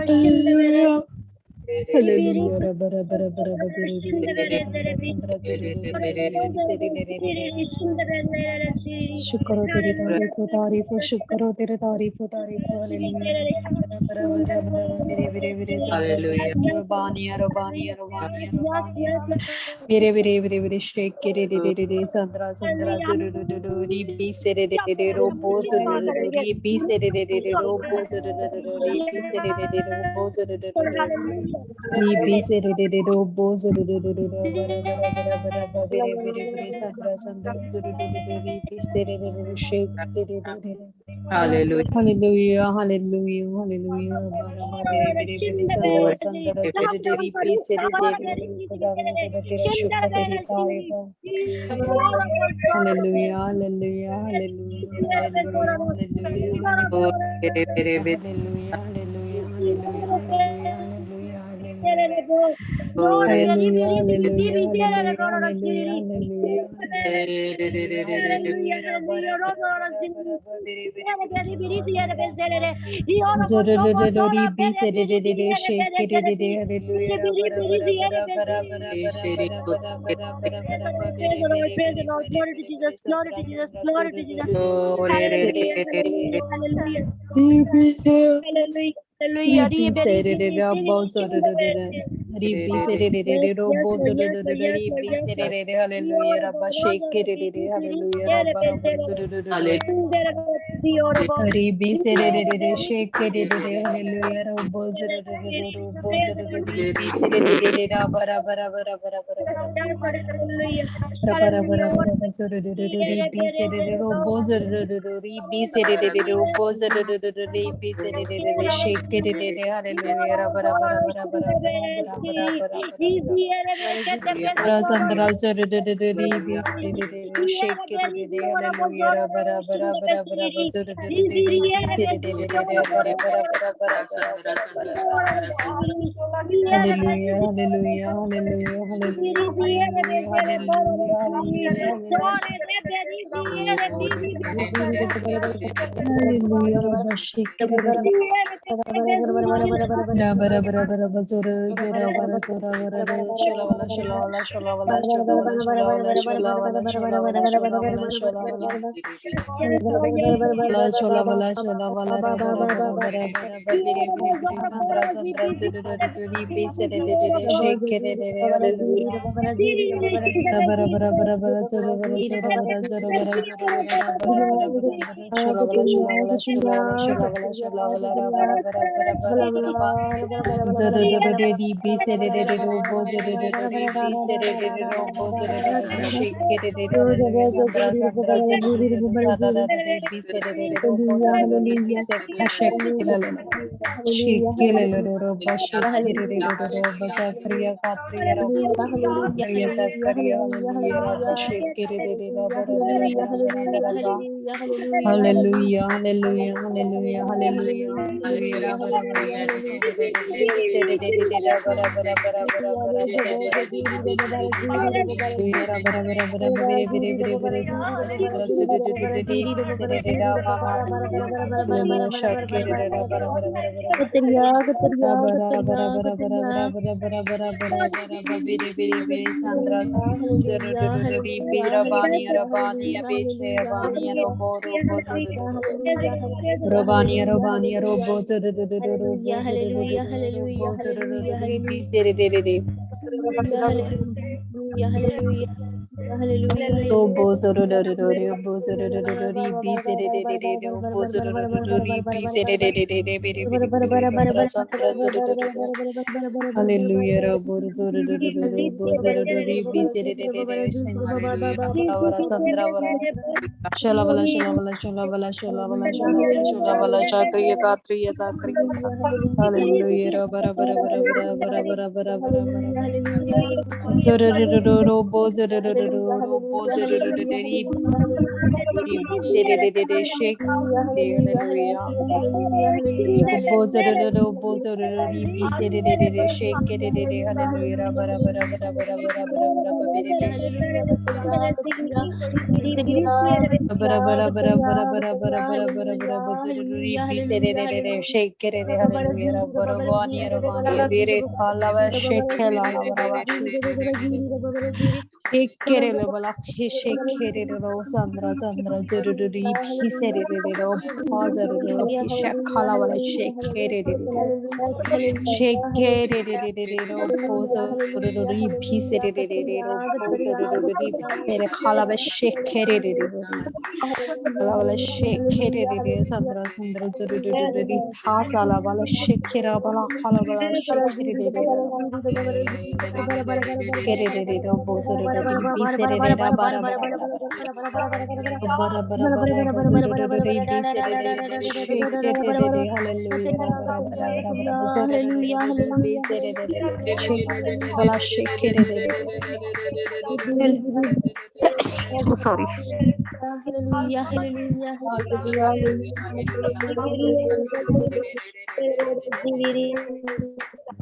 hallelujah Hallelujah. Rabba, rabba, rabba, rabba, bere, bere, bere, sandra, sandra, zuru, ri se de शुक्र हो तेरी तारीफ हो शुक्र हो तेरे तारीफ हो हालेलुया मेरे मेरे मेरे संद्र Hallelujah. संद्र बानिया रोबानिया रोबानिया रोबानिया मेरे मेरे मेरे मेरे शेक के रे रे रे रे रे संद्रा संद्रा जुरु रु रु रु री बी से रे रे रे रे रोबो जुरु रु रु री बी से रे रे रे रे रोबो जुरु रु रु री बी से रे रे रे रोबो जुरु रु रु री बी से रे रे रे रोबो जुरु रु रु रु बरा बरा बरा बरा मेरे मेरे मेरे संद्रा संद्रा जुरु रु रु री बी से रे रे रे शेक रे रे रे रे Hallelujah. Hallelujah, hallelujah, hallelujah. Barama mere mere mere sandara sandara jere deri pise de deri khudavand खुदा तेरा शुक्र तेरी तारीफ हो Hallelujah, hallelujah, hallelujah, hallelujah, hallelujah, Oh, bere, bere, bere. hallelujah, hallelujah, hallelujah, hallelujah, hallelujah, Hallelujah, hallelujah, hallelujah, hallelujah, Ribi serere shake hallelujah robo zerere robo zerere ribi serere bara bara bara bara bara bara bara bara zerere ribi serere robo zerere ribi serere robo zerere ribi serere shake hallelujah bara bara bara bara bara bara bara bara Sandra zerere ribi serere shake hallelujah bara bara bara bara zerere ribi serere bara bara bara bara bara Hallelujah, hallelujah, hallelujah, hallelujah, hallelujah, hallelujah, hallelujah, hallelujah, Rabba Shikiri, Rabba Rabba Rabba Rabba Zora Zora Vara Zora Vara Shalavala Shalavala Shalavala Shalavala Shalavala Shalavala Shalavala Shalavala Shalavala La chola vala rabba rabba rabba rabba rabba biri biri biri sandra sandra zuri bi se de shake de hallelujah rabba rabba rabba rabba zura vara zura vara zura vara rabba rabba rabba chola vala chola vala rabba rabba rabba rabba rabba rabba zura di bi se de robo zura di bi se de robo zura shake de hallelujah sandra sandra zura sandra di bi se de robo zura di se shake Shikele roba shikere roba zakriya katriya roba zakriya hallelujah roba shikere roba hallelujah hallelujah hallelujah hallelujah hallelujah roba Robania Robania Robo Hallelujah, Shalavala, shalavala, shalavala, shalavala, shalavala, shalavala, chakriya, katriya, zakriya, hallelujah, bara, bara, bara, bara, bara, bara, bara, bara, bara, Zororo, robo, zororo, robo, zororo, shake, hallelujah. Bozororo, bozororo, ribi, serere, shake, hallelujah, bara, bara, bara, bara, bara, bara, bara, bara, bara, bara, bara, bara, bara, bara, bara, bara, bara, bozororo, ribi, serere, shake, hallelujah, bara, vani, ravani, bere, khala, shake, lala, bara, Ekerele bala şekerele ro sandra sandra zürürü piserele ro pazarele ro şakala bala şekerele şekerele ro pozarele piserele ro pozarele pere kala bala şekerele ro kala bala şekerele sandra sandra zürürü pasala bala şekera bala kala bala şekerele kerele ro pozarele Biserere bara bara bara bara bara bara bara biserere şekerere hallelujah bara bara bara bara biserere bala şekerere sorry Hallelujah, hallelujah, hallelujah.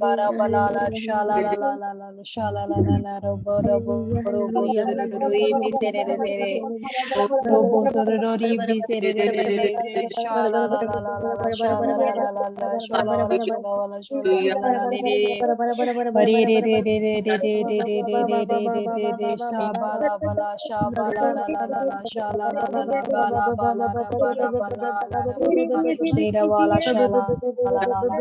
bara bala la shala la la la la shala la la la robo robo robo bi se re re re robo ri bi se re re re shala la la la la shala la la la la shola wala shola wala shola wala la re re Hare re re re re re re re re re re re re re re sha bala bala sha bala la la la la sha la la la la bala bala ra bara bala la ra bara kira wala sha la la la la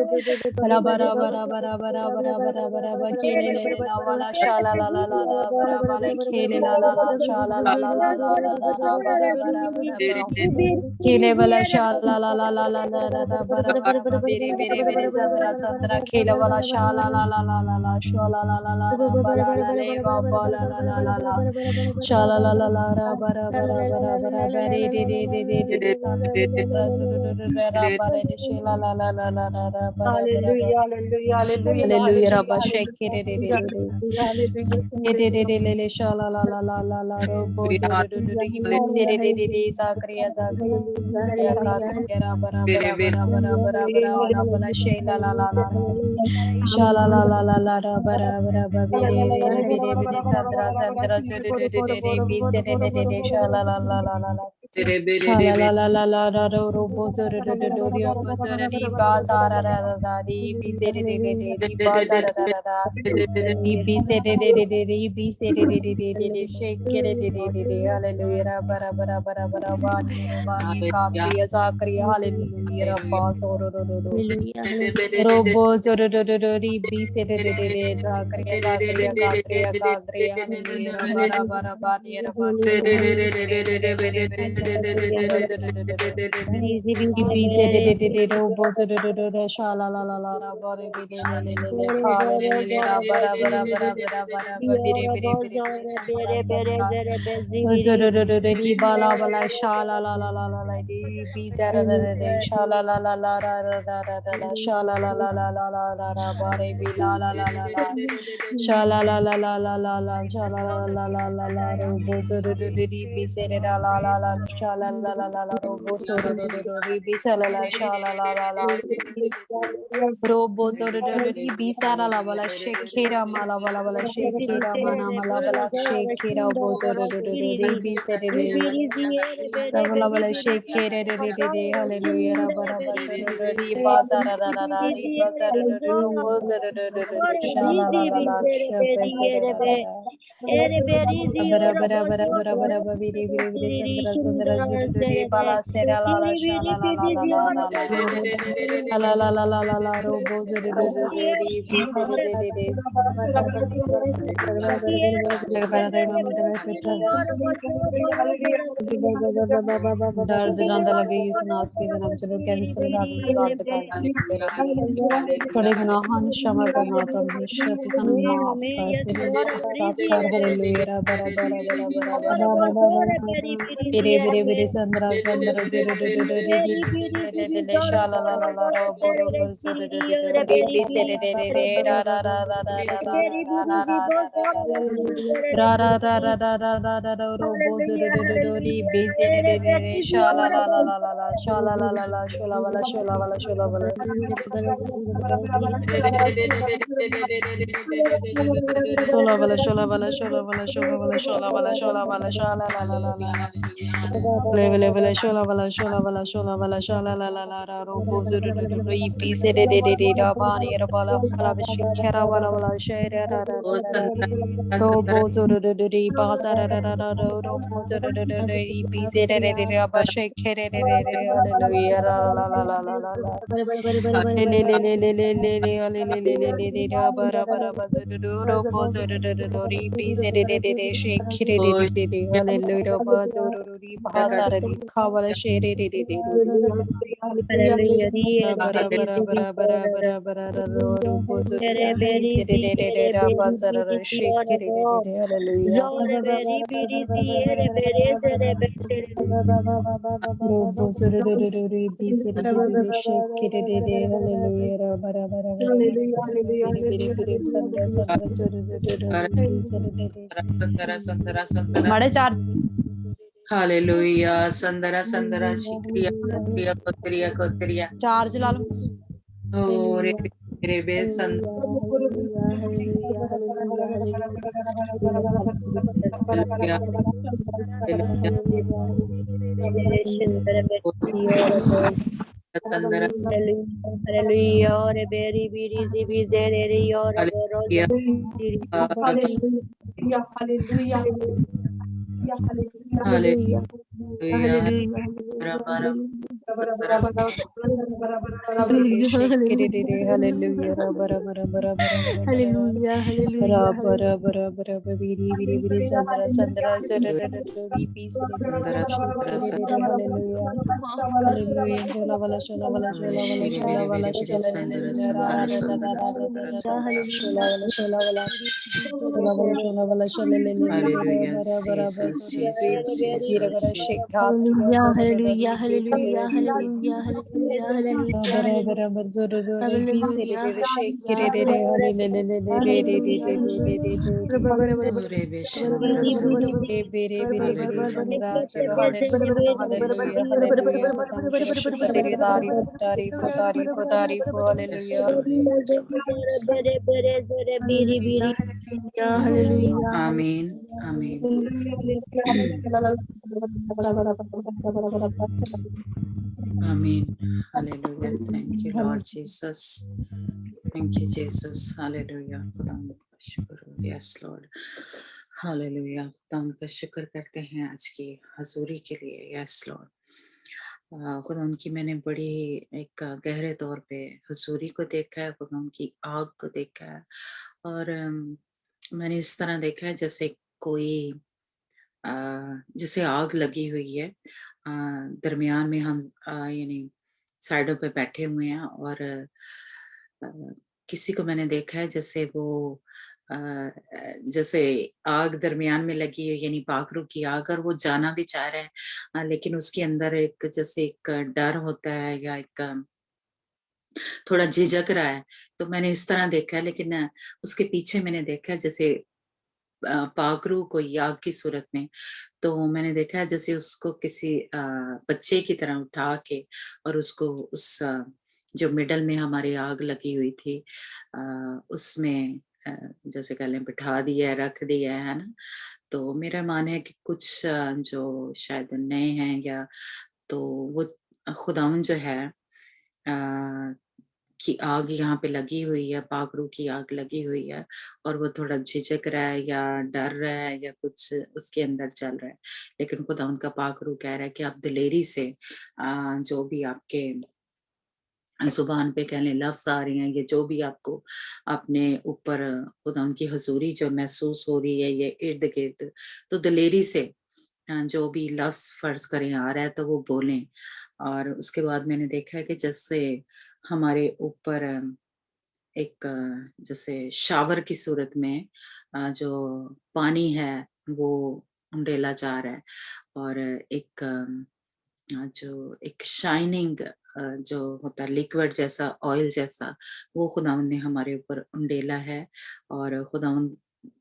bara bara bara bara bara bara bara bara bara kele le le la wala sha la la la la la bara bara kele la la la sha la la la la la la la la bara bara bara bara kele wala sha la la la la la la la la bara bara bara bere bere bere sandra sandra kele wala sha la la la la la la sha la la la la ra bara la le ba ba la la la la la sha la la la la ra bara bara bara bara bere de de de de de de sandra sandra sandra ra bara de sha la la la la la la ra bara bara bara hallelujah, hallelujah, hallelujah rabba hallelujah, shake de de de de de hallelujah, le sha la la la la la la ro bo zo do do do do ibi se de zakriya zakriya ya ka ra bara bara bara bara bara bara bara bara she la la la la la sha la la la la la ra bara bara ba bi de sandra sandra zo do do do de bi se de sha la la la la la la sha la la la la la ra ro bo zo do do do ri bo zo ri ba za ra ra ra ri bi se de ri ba za ra ra ra Ibi se de ibi se de shake it de hallelujah bara bara bara bara vani kapriya zakriya hallelujah rabba soro ro ro ro robo soro ro ro ro ibi se de zakriya zakriya katriya katriya hallelujah rabba rabba rabba ni rabba ni rabba Ibi se de robo soro ro ro ro shala la la la rabba re bi le kale le rabba rabba rabba rabba rabba bire bire bire bire sandra sandra Zururururi bala bala shala la la la la la di bi zara la la la shala la la la la la la la la la shala la la la la la la la bare bi la la la la la shala la la la la la la shala la la la la la robo zururururi bi zere la la la la shala la la la la robo zururururi bi shala la shala la la la Robo Zorori Bisara Lavala Shekira Malavala Vala Shekira Mana Malavala Shekira Bozorori Bisere Savala Shekere Hallelujah Rabara Zorori Bazara Rari Bazara Robo Zorori Shala La La La Shapesere Bara bara bara bara bara biri biri biri sandra sandra zuri bala sera la la shala la la la la la la la la la la la la robo zuri zuri bi sere de para de mama de petra दर्द जांदा लगे ये सुनास के नाम चलो cancer गा रद्द कर थोड़े गुनाहां नु क्षमा करना परमेश्वर तू सन माफ कर सिरे साफ कर हालेलुया बरा बरा बरा बरा बरा बिरे बिरे बिरे संदरा संदरा जुरु दुरु दुरु री रे ले शाला ला ला ला रो बोरो बोरो जुरु दुरु दुरु री बी से रे रा रा रा रा रा रा रा रा रा रा रा रा रा रा रा रा रा रा रो बो जुरु दुरु दुरु री बी से रे शाला ला ला ला ला ला शाला ला ला ला शोला वाला शोला वाला शोला वाला shola wala shola wala shola wala shola wala shola wala shola wala shola la la la la le wala shola wala shola la la la ra ro bo zu ru ru ru i pi se de da ba ni ra bala bala bishi khera wala shera ra ra ra ro bo zu ru ru ri ba za ra ra ra ro bo zu ru ru i pi se de ra ba she khere hallelujah la la la la la la la le ra ba ra ba zu ru ro bo zu ru ri pi se de she khere de hallelujah ba zu ru ri ba sa ra ri kha wala shere de bara bara bara bara bara bara ro bo zu ri se de ra ba sa ra she khere de hallelujah robo zu ri pi se de she khere de hallelujah ra bara bara bara bire bire sandra sandra zu ru ri se de माड़े चार hallelujah Sandra Sandra शिक्रिया कोत्रिया कोत्रिया कोत्रिया charge ला लो ओरे मेरे बेसन Hallelujah, or a very busy, busy, or a hallelujah Hallelujah, hallelujah, hallelujah, hallelujah Hallelujah, rabba biri biri biri sandra sandra zari peace hallelujah hallelujah shola wala shola wala shola wala shola wala shola shola wala shola wala shola wala shola wala shola le le le Hallelujah, bara bara Jesus, bas Jesus, gira bara Jesus. shake out hallelujah, hallelujah, hallelujah, hallelujah, hallelujah, bara bara bar zoro ri peace le le shake gire re re le le le le le re re re re re re Ore beshandara sandara. bere bere bere Hallelujah. sandra zoro hallelujah hallelujah hallelujah kudam kudam shukr tere tarif Yes, hallelujah Lord. Yes, Lord. Amen. Amen. Amen. Hallelujah. Thank you, Lord Jesus. Thank you, Jesus. Hallelujah. खुदावंद का शुक्र हो. Yes, Lord. Hallelujah. खुदावंद का शुक्र करते हैं आज की हजूरी के लिए. Yes, Lord. खुदावंद की मैंने बड़ी एक गहरे तौर पे हजूरी को देखा है, खुदावंद की आग को देखा है, और मैंने इस तरह देखा है जैसे कोई जैसे आग लगी हुई है, दरमियान में हम यानी साइडों पे बैठे हुए हैं, और किसी को मैंने देखा है जैसे वो जैसे आग दरमियान में लगी है, यानी पाखरू की आग, और वो जाना भी चाह रहा है, लेकिन उसके अंदर एक जैसे एक डर होता है या एक थोड़ा झिझक रहा है. तो मैंने इस तरह देखा है, लेकिन उसके पीछे मैंने देखा है जैसे पाखरू कोई आग की सूरत में, तो मैंने देखा है जैसे उसको किसी बच्चे की तरह उठा के और उसको उस जो मिडल में हमारी आग लगी हुई थी उसमें जैसे कह लें बिठा दिया है, रख दिया है ना. तो मेरा मान है कि कुछ जो शायद नए हैं या तो वो खुदावन जो है की आग यहाँ पे लगी हुई है, पाखरू की आग लगी हुई है, और वो थोड़ा झिझक रहा है या डर रहा है या कुछ उसके अंदर चल रहा है, लेकिन खुदा उनका पाखरू कह रहा है कि आप दिलेरी से जो भी आपके जुबान पे कह लें लफ्ज आ रही हैं, ये जो भी आपको अपने ऊपर खुदा उनकी हजूरी जो महसूस हो रही है ये इर्द गिर्द, तो दिलेरी से जो भी लफ्ज फर्ज करें आ रहा है तो वो बोलें. और उसके बाद मैंने देखा है कि जैसे हमारे ऊपर एक जैसे शावर की सूरत में जो पानी है वो उंडेला जा रहा है, और एक जो एक शाइनिंग जो होता है लिक्विड जैसा, ऑयल जैसा, वो खुदावन ने हमारे ऊपर उंडेला है. और खुदावन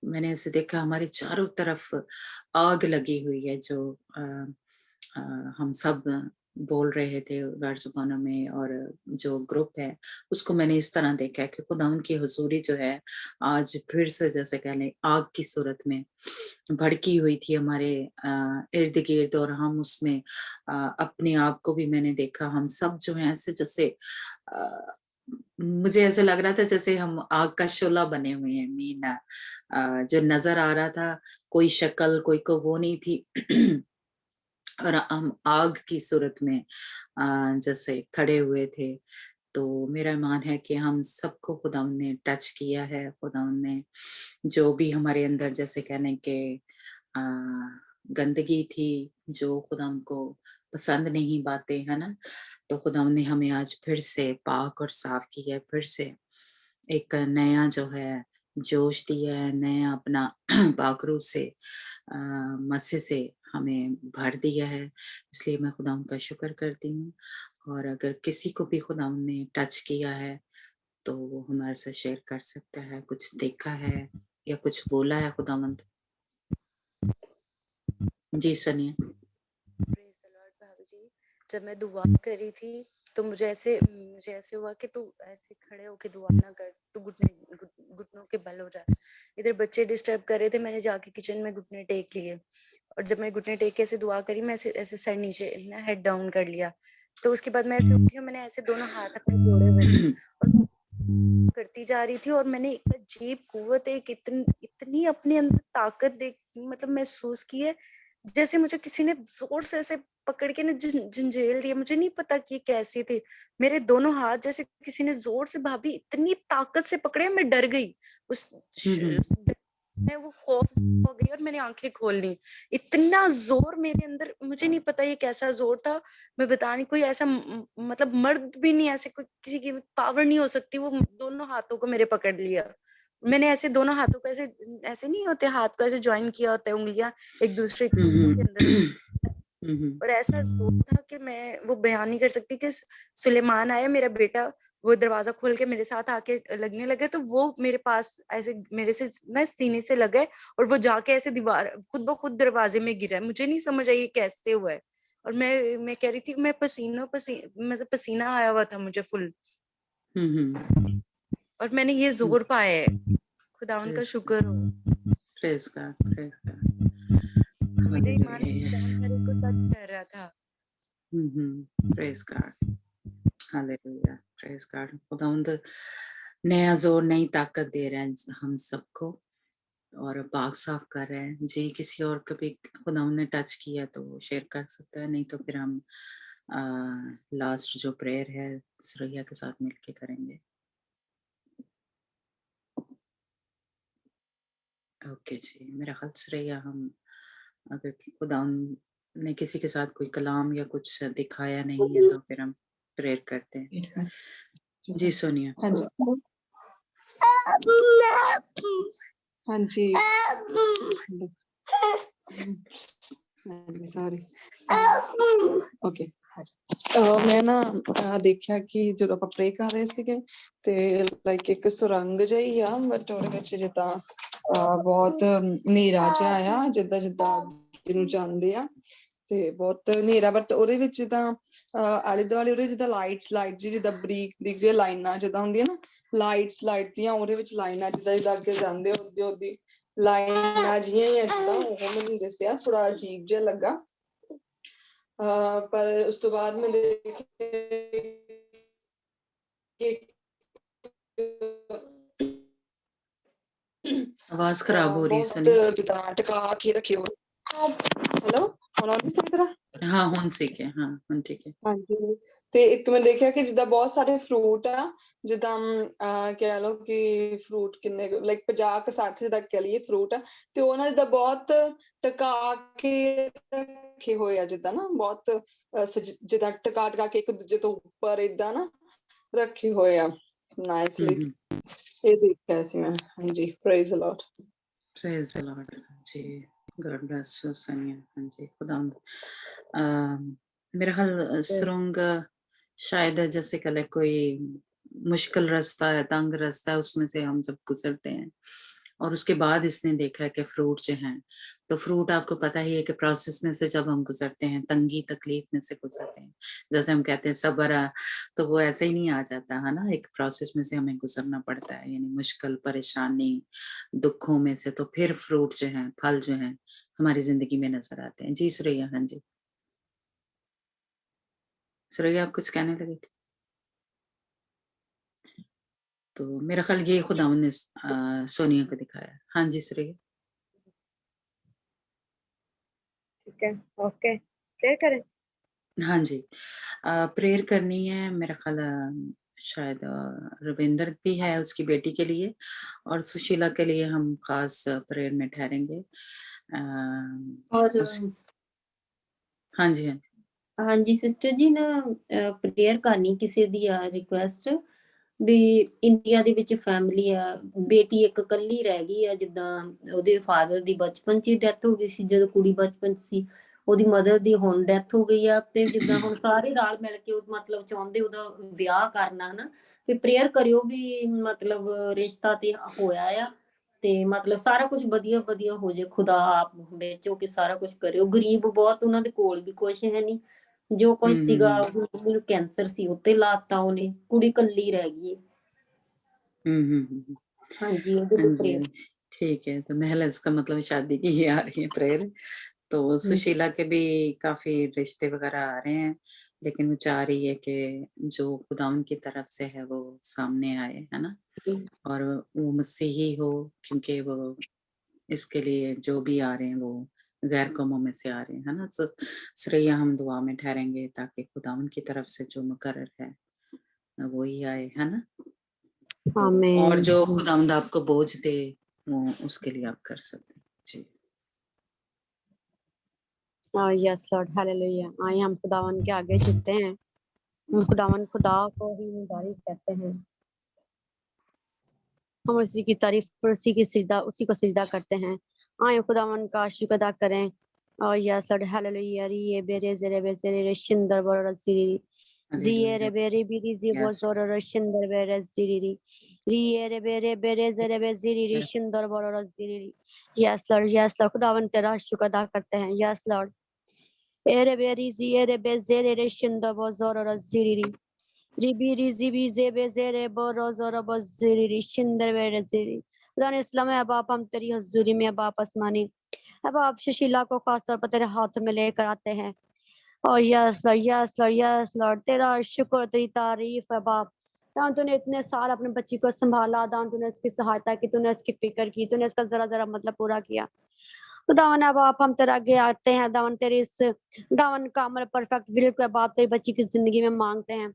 मैंने ऐसे देखा हमारे चारों तरफ आग लगी हुई है, जो हम सब बोल रहे थे गैर जुबानों में, और जो ग्रुप है उसको मैंने इस तरह देखा है कि खुदावन की हुजूरी जो है आज फिर से जैसे कह लें आग की सूरत में भड़की हुई थी हमारे इर्द गिर्द, और हम उसमें अपने आप को भी मैंने देखा, हम सब जो है ऐसे जैसे मुझे ऐसे लग रहा था जैसे हम आग का शोला बने हुए हैं. मीन जो नजर आ रहा था कोई शक्ल कोई को वो नहीं थी और हम आग की सूरत में जैसे खड़े हुए थे. तो मेरा ईमान है कि हम सबको खुदावन ने टच किया है, खुदावन ने जो भी हमारे अंदर जैसे कहने के गंदगी थी, जो खुदावन को पसंद नहीं बातें है ना, तो खुदावन ने हमें आज फिर से पाक और साफ किया है, फिर से एक नया जो है जोश दिया है, नया अपना पाखरू से मसीह से हमें भर दिया है. इसलिए मैं खुदावन का शुक्र करती हूँ. और अगर किसी को भी खुदावन ने टच किया है तो वो हमारे साथ शेयर कर सकता है, कुछ देखा है या कुछ बोला है खुदावंद. जी सनिया. प्रेज द लॉर्ड भाभी जी. जब मैं दुआ कर रही थी तो मुझे ऐसे हुआ कि तू ऐसे खड़े होके दुआ ना कर, तू घुटनों के बल हो जा। इधर बच्चे डिस्टर्ब कर रहे थे, मैंने जाके किचन में घुटने टेक लिए, और जब मैं घुटने टेक के ऐसे दुआ करी, मैं ऐसे सर नीचे ना हेड डाउन कर लिया। तो उसके बाद मैं ऐसे उठी और मैंने ऐसे दोनों हाथ अपने जोड़े हुए थे और करती जा रही थी, और मैंने एक अजीब कुव्वत, एक इतनी अपने अंदर ताकत मतलब महसूस की है, जैसे मुझे किसी ने जोर से ऐसे पकड़ के ना झंझेल दिया। मुझे नहीं पता कि ये कैसे थे, मेरे दोनों हाथ जैसे किसी ने जोर से, भाभी इतनी ताकत से पकड़े, मैं डर गई उस मैं वो खौफ हो गई और मैंने आंखें खोल ली। इतना जोर मेरे अंदर, मुझे नहीं पता ये कैसा जोर था, मैं बता नहीं, कोई ऐसा मतलब मर्द भी नहीं, ऐसे कोई किसी की पावर नहीं हो सकती, वो दोनों हाथों को मेरे पकड़ लिया। मैंने ऐसे दोनों हाथों को ऐसे नहीं होते, हाथ को ऐसे ज्वाइन किया होता है, उंगलियां एक दूसरे के अंदर, और ऐसा जोर था कि मैं वो बयान नहीं कर सकती। कि सुलेमान आया मेरा बेटा, वो दरवाजा खोल के मेरे साथ आके लगने लगे, तो वो मेरे पास ऐसे मेरे से ना सीने से लगे, और वो जाके ऐसे दीवार खुद ब खुद दरवाजे में गिरा। मुझे नहीं समझ आई ये कैसे हुआ है, और मैं कह रही थी मैं मतलब पसीना आया हुआ था मुझे फुल, और मैंने ये जोर पाया है। खुदा उनका शुक्र हो। Praise God, praise God. मेरे ईमान Hallelujah, yes. मेरे को टच कर रहा था। Praise God. Hallelujah, praise God. खुदावंद नया जोर, नई ताकत दे रहे हैं हम सबको, और पाक साफ कर रहे हैं जी। किसी और को भी खुदावंद ने टच किया तो वो शेयर कर सकता है, नहीं तो फिर हम लास्ट जो प्रेयर है सुरैया के साथ मिलके करेंगे। ओके जी, मेरा ख्याल सुरैया, हम अगर खुदावंद ने किसी के साथ कोई कलाम या कुछ दिखाया नहीं है तो फिर हम प्रेयर करते हैं। जी सोनिया। हाँ जी, हाँ जी, सॉरी, ओके। मैं ना ਦੇਖਿਆ ਕਿ ਜਦੋਂ ਆਪਾਂ ਪ੍ਰੇ ਕਰ ਰਹੇ ਸੀਗੇ ਤੇ ਲਾਈਕ ਇੱਕ ਸੁਰੰਗ ਜਿਹੀ ਆ, ਬਟ ਉਹਦੇ ਵਿੱਚ ਜਿੱਦਾਂ ਬਹੁਤ ਹਨੇਰਾ ਜਿਹਾ ਆ, ਜਿੱਦਾਂ ਜਿੱਦਾਂ ਇਹਨੂੰ ਜਾਂਦੇ ਆ ਤੇ ਬਹੁਤ ਹਨੇਰਾ, ਬਟ ਉਹਦੇ ਵਿੱਚ ਜਿੱਦਾਂ ਆਲੇ ਦੁਆਲੇ ਉਹਦੇ ਜਿੱਦਾਂ ਲਾਈਟ ਜੀ, ਜਿੱਦਾਂ ਬਰੀਕ ਬਰੀਕ ਜਿਹੀ ਲਾਈਨਾਂ ਜਿੱਦਾਂ ਹੁੰਦੀਆਂ ਨਾ, ਲਾਈਟ ਦੀਆਂ, ਉਹਦੇ ਵਿੱਚ ਲਾਈਨਾਂ ਜਿੱਦਾਂ ਜਿੱਦਾਂ ਅੱਗੇ ਜਾਂਦੇ ਉਹਦੀ ਲਾਈਨਾਂ ਜਿਹੀਆਂ ਹੀ ਆ, ਜਿੱਦਾਂ ਉਹ ਮੈਨੂੰ ਦੱਸਿਆ, ਥੋੜਾ ਅਜੀਬ ਜਿਹਾ ਲੱਗਾ। ਪਰ ਉਸ ਤੋਂ ਬਾਅਦ ਮੈਂ ਦੇਖਿਆ आवाज खराब हो रही है ਬਹੁਤ सनी। ਜਿੱਦਾਂ ਟਿਕਾ ਕੇ ਰੱਖਿਓ। ਹੈਲੋ, ਹੁਣ ਆਉਂਦੀ ਸਹੀ ਤਰ੍ਹਾਂ? हाँ हुन ठीक है, हाँ हुन ठीक है। ਹਾਂਜੀ, ਤੇ ਇੱਕ ਮੈਂ ਦੇਖਿਆ ਕਿ ਜਿੱਦਾਂ ਬਹੁਤ ਸਾਰੇ ਫਰੂਟ ਆ, ਜਿੱਦਾਂ ਕਹਿ ਲਓ ਕਿ ਫਰੂਟ ਕਿੰਨੇ ਲਾਈਕ 50 ਕੁ 60 ਤੱਕ ਕਹਿ ਲਈਏ ਫਰੂਟ ਆ, ਤੇ ਉਹਨਾਂ ਜਿੱਦਾਂ ਬਹੁਤ ਟਿਕਾ ਕੇ ਰੱਖੇ ਹੋਏ ਆ, ਜਿੱਦਾਂ ਨਾ ਬਹੁਤ ਜਿੱਦਾਂ ਟਿਕਾ ਕੇ ਇੱਕ ਦੂਜੇ ਤੋਂ ਉੱਪਰ ਏਦਾਂ ਨਾ ਰੱਖੇ ਹੋਏ ਆ ਨਾਈਸਲੀ। ਇਹ ਦੇਖਿਆ ਸੀ ਮੈਂ। ਹਾਂਜੀ, praise the Lord. Praise the Lord ji, God bless you Sonia. हाँ जी, खुदावंद मेरा ख्याल सुरंग शायद जैसे कल कोई मुश्किल रास्ता है, तंग रास्ता है, उसमें से हम जब गुजरते हैं और उसके बाद इसने देखा है कि फ्रूट जो हैं, तो फ्रूट आपको पता ही है कि प्रोसेस में से जब हम गुजरते हैं, तंगी तकलीफ में से गुजरते हैं, जैसे हम कहते हैं सब्र, तो वो ऐसे ही नहीं आ जाता है ना, एक प्रोसेस में से हमें गुजरना पड़ता है, यानी मुश्किल, परेशानी, दुखों में से, तो फिर फ्रूट जो है, फल जो है हमारी जिंदगी में नजर आते हैं। जी सुरैया। हाँ जी सुरैया, आप कुछ कहने लगे थे? तो मेरा ख्याल ये खुदावंद ने सोनिया को दिखाया। हाँ जी सुरैया। ठीक है, ओके, प्रे करें। हाँ जी, प्रेयर करनी है मेरा ख्याल, शायद रविंदर भी है उसकी बेटी के लिए, और सुशीला के लिए हम खास प्रेयर में ठहरेंगे। और हाँ जी, हाँ जी, हाँ जी सिस्टर जी ना प्रेयर करनी ਕਿਸੇ ਦੀ ਆ ਰਿਕੁਐਸਟ ਵੀ ਇੰਡੀਆ ਦੇ ਵਿੱਚ ਫੈਮਿਲੀ ਆ, ਬੇਟੀ ਇੱਕ ਇਕੱਲੀ ਰਹਿ ਗਈ ਆ, ਜਿੱਦਾਂ ਉਹਦੇ ਫਾਦਰ ਦੀ ਬਚਪਨ 'ਚ ਹੀ ਡੈਥ ਹੋ ਗਈ ਸੀ, ਜਦੋਂ ਕੁੜੀ ਬਚਪਨ 'ਚ ਸੀ, ਉਹਦੀ ਮਦਰ ਦੀ ਹੁਣ ਡੈਥ ਹੋ ਗਈ ਆ, ਤੇ ਜਿੱਦਾਂ ਹੁਣ ਸਾਰੇ ਰਲ ਮਿਲ ਕੇ ਮਤਲਬ ਚਾਹੁੰਦੇ ਉਹਦਾ ਵਿਆਹ ਕਰਨਾ ਨਾ, ਤੇ ਪ੍ਰੇਅਰ ਕਰਿਓ ਵੀ ਮਤਲਬ ਰਿਸ਼ਤਾ ਤੇ ਹੋਇਆ ਆ, ਤੇ ਮਤਲਬ ਸਾਰਾ ਕੁਝ ਵਧੀਆ ਹੋ ਜੇ, ਖੁਦਾ ਆਪ ਵਿੱਚ ਹੋ ਕੇ ਸਾਰਾ ਕੁਝ ਕਰਿਓ। ਗਰੀਬ ਬਹੁਤ, ਉਹਨਾਂ ਦੇ ਕੋਲ ਵੀ ਕੁਛ ਹੈ ਨਹੀਂ, ਜੋ ਕੁਝ ਸੀਗਾ ਉਹਨੂੰ ਕੈਂਸਰ ਸੀ ਉੱਤੇ ਲਾਤਾ ਉਹਨੇ, ਕੁੜੀ ਕੱਲੀ ਰਹਿ ਗਈ ਹੈ। ਹਾਂਜੀ ਉਹਦੇ हाँ ਲਈ जी prayer। ठीक है। तो महल इसका मतलब शादी की ही आ रही है प्रेयर। तो सुशीला के भी काफी रिश्ते वगैरह आ रहे हैं, लेकिन वो चाह रही है कि जो खुदावन की तरफ से है वो सामने आए, है ना, और वो मसीही हो, क्योंकि वो इसके लिए जो भी आ रहे हैं वो गैर कौमों में से आ रहे हैं, है ना। तो श्रेया हम दुआ में ठहरेंगे ताकि खुदावन की तरफ से जो मुकर्रर है वो ही आए, है ना। आमीन। और जो खुदावंद आपको बोझ दे वो उसके लिए आप कर सकते हैं जी। Yes Lord, hallelujah. आइए हम खुदावन के आगे झुकते हैं। हम खुदावन खुदा को ही मुबारक कहते हैं। हम उसी की तारीफ पर उसी को सिजदा करते हैं। आए खुदावन का शुक्र अदा करें। और यस लॉर्ड, हालेलुया। ये बेरे ज़ेरे बेज़ेरे शिंदर बरोर सीरी ज़िए रे बेरे बिरी ज़िबो ज़ोरोर शिंदर बेरे ज़िरी रिए रे बेरे बेरे ज़ेरे बेज़िरी शिंदर बरोर ज़िरी। यस लॉर्ड, खुदावन तेरा शुक्र अदा करते हैं। यस लॉर्ड, एरे बेरी ज़िए रे बेज़ेरे रे शिंदर बो ज़ोरोर ज़िरी रिबीरी ज़िबी ज़ेबे ज़ेरे बो रोज़ोर बो ज़िरी शिंदर बेरे ज़िरी। खुदा ने इस्लाम है, अब आप हम तेरी हुज़ूरी में, अब आप आसमानी, अब आप सुशीला को खास तौर पर तेरे हाथ में लेकर आते हैं। और यस लॉर्ड, तेरा शुक्र, तेरी तारीफ है बाप। दान तूने इतने साल अपने बच्ची को संभाला, दान तूने इसकी सहायता की, तूने इसकी फिक्र की, तूने इसका जरा मतलब पूरा किया। दावन अब आप हम तेरे आगे आते हैं, दावन तेरी इस दावन का अमल परफेक्ट विल को बाप तेरी बच्ची की जिंदगी में मांगते हैं।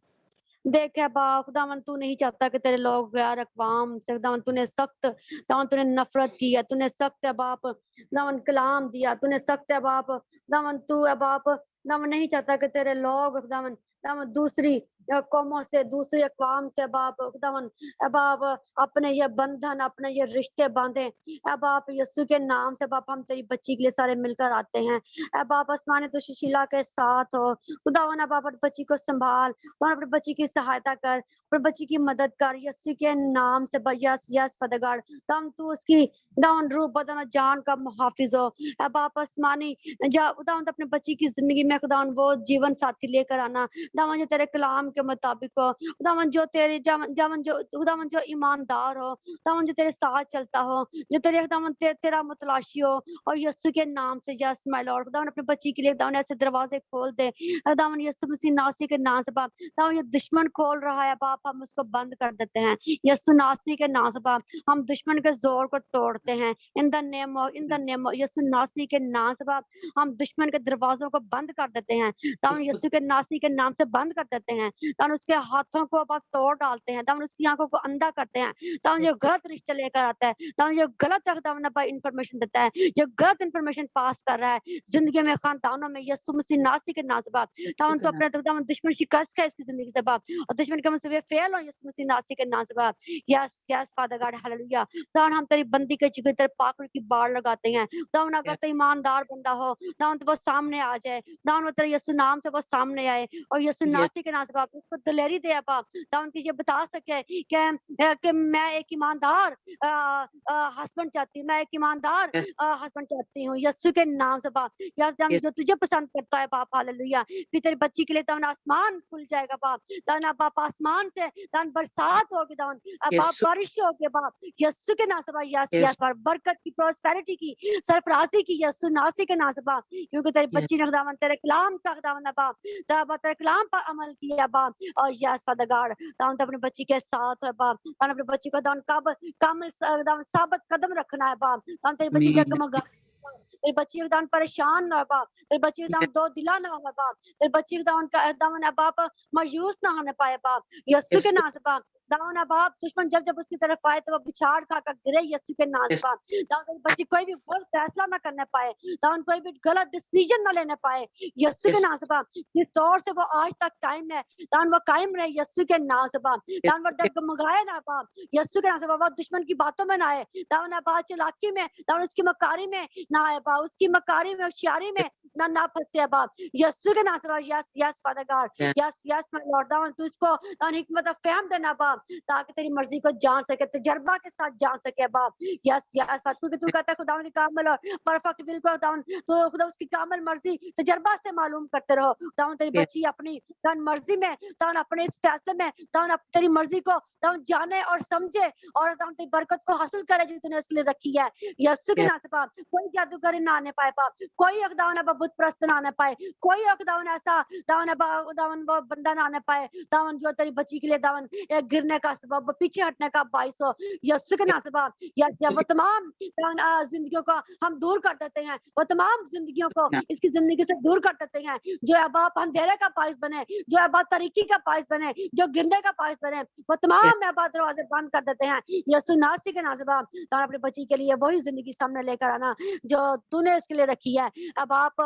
देख है बाप, दावन तू नहीं चाहता कि तेरे लोग गैर अक़वाम से, दावन तूने सख्त, दावन तूने नफरत की है, तूने सख्त है बाप दावन कलाम दिया, तूने सख्त है बाप दावन तू है बाप दावन नहीं चाहता कि तेरे लोग दावन दावन दूसरी कौमों से, दूसरी अक़वाम से बाप दावन बाप अपने ये बंधन, अपने ये रिश्ते बांधे। अब आप यीशु के नाम से बाप हम तेरी बच्ची के लिए सारे मिलकर आते हैं। अब आप आसमानी तो सुशीला के साथ हो खुदावन, अब आप बच्ची को संभाल और अपनी बच्ची की सहायता कर, अपनी बच्ची की मदद कर यीशु के नाम से। यस यस फदगाड़ तम तू उसकी दावन रूह बदन जान का मुहाफिज हो। अब आप आसमानी दावन अपने बच्ची की जिंदगी में खुदावन वो जीवन साथी लेकर आना दावन जो तेरे कलाम के मुताबिक हो, दावन जो तेरे दावन जो ईमानदार हो, दावन जो तेरे साथ चलता हो, जो तेरे दावन तेरा मुतलाशी हो। और यीशु के नाम से यस माय लॉर्ड, दावन अपनी बच्ची के लिए दावन ऐसे दरवाजे खोल दे दावन यीशु मसीह नासी के नाम से बाप। दावन ये दुश्मन खोल रहा है बाप, हम उसको बंद कर देते हैं यीशु नासी के नाम से बाप। हम दुश्मन के जोर को तोड़ते हैं इन द नेम ऑफ यीशु नासी के नाम से बाप। हम दुश्मन के दरवाजों को बंद कर देते हैं दावन यीशु के नासी के नाम से बंद कर देते हैं दावन। उसके हाथों को बस तोड़ डालते हैं दावन, उसकी आंखों को अंधा करते हैं दावन। जो गलत रिश्ते लेकर आता है दावन, जो गलत दावन इंफॉर्मेशन देता है, जो गलत इंफॉर्मेशन पास कर रहा है जिंदगी में, खानदानों में, यीशु मसीह नासी के नाम से बाप। दावन तो अपने दावन दुश्मन शिकस्त है इसकी जिंदगी से बाप, और दुश्मन के मुझसे फेल हो यीशु मसीह नासी के नाम से बाप। Yes yes father God hallelujah. दावन हम तेरी बंदी के जिगर तेरे पाकड़ की बाड़ लगाते हैं दावन। अगर तो ईमानदार बंदा हो दावन तो वो सामने आ जाए दावन, वो तेरे यीशु नाम से वो सामने आए और यीशु नासी के नाम से बाप उसको दिलेरी दे बाप दावन की ये बता सके कि मैं एक ईमानदार हस्बैंड चाहती हूँ, मैं एक ईमानदार हस्बैंड चाहती हूँ यीशु के नाम से बाप। यार जो तुझे पसंद करता है बाप हालेलुया, फिर तेरी बच्ची के लिए दावन आसमान खुल जाएगा बाप दावन। बाप आसमान से दावन बरसात होगी दावन, बाप बारिश होगी बाप यीशु के नाम से बाप। यस यस बरकत की, प्रॉस्पेरिटी की, सरफराजी की यीशु नासी के नाम से बाप। क्योंकि तेरी बच्ची ने दावन तेरे कलाम का दावन बाप तेरे कलाम पर अमल किया बाप। और यस फादर गॉड दावन अपनी बच्ची के साथ है बाप दावन। अपनी बच्ची को दावन कामिल दावन साबित कदम रखना है बाप दावन। तेरी बच्ची जगमगा, तेरी बच्ची का दावन परेशान ना हो बाप, तेरी बच्ची का दावन दो दिला ना हो बाप, तेरी बच्ची का दावन बाप मायूस ना होने पाए बाप यीशु के नाम से बाप। दावन बाप दुश्मन जब जब उसकी तरफ आए तो वो बिछाड़ खा कर गिरे यीशु के नाम से बाप। दावन तेरी बच्ची कोई भी गलत फैसला ना करने पाए दावन, कोई भी गलत डिसीजन ना लेने पाए यीशु के नाम से बाप। जिस दौर से वो आज तक कायम है दावन वो कायम रहे यीशु के नाम से बाप दावन। वो डगमगाए ना बाप यीशु के नाम से बाप, दुश्मन की बातों में ना आए दावन बाप, चालाकी में दावन उसकी मकारी में ना आए बाप اس کی مکاری میں ہوشیاری میں نہ پھنسے ابا یسوع کے نام سے یس یس فادر گاڈ یس یس مائی لارڈ داون تو اس کو حکمت فہم دینا ابا تاکہ تیری مرضی کو جان سکے تجربہ کے ساتھ جان سکے ابا یس یس فادر کیونکہ تو کہتا ہے خداوند کی کامل اور پرفیکٹ ول کو خداوند تو خدا اس کی کامل مرضی تجربہ سے معلوم کرتے رہو خداوند تیری بچی اپنی مرضی میں خداوند اپنے اس فیصلے میں خداوند تیری مرضی کو خداوند جانے اور سمجھے اور خداوند تیری برکت کو حاصل کرے جو تو نے اس کے لیے رکھی ہے یسوع کے نام سے پاپ کوئی جادوگر نہ آنے پائے پاپ کوئی خداوند ابا بت پرست نہ آنے پائے کوئی خداوند ایسا خداوند ابا خداوند وہ بندہ نہ آنے پائے خداوند جو تیری بچی کے لیے خداوند گرنے کا سبب پیچھے ہٹنے کا باعث ہو یسوع کے نام سے پاپ یا وہ تمام زندگیوں کو ہم دور کر دیتے ہیں وہ تمام زندگیوں کو اس کی زندگی سے دور کر دیتے ہیں جو ابا اندھیرے کا باعث بنے جو ابا تاریکی کا باعث بنے جو گرنے کا باعث بنے وہ تمام ابا دروازے بند کر دیتے ہیں یسوع ناصری کے نام سے باپ اپنے بچی کے لیے وہی زندگی سامنے لے کر آنا جو تو نے اس کے لیے رکھی ہے اب آپ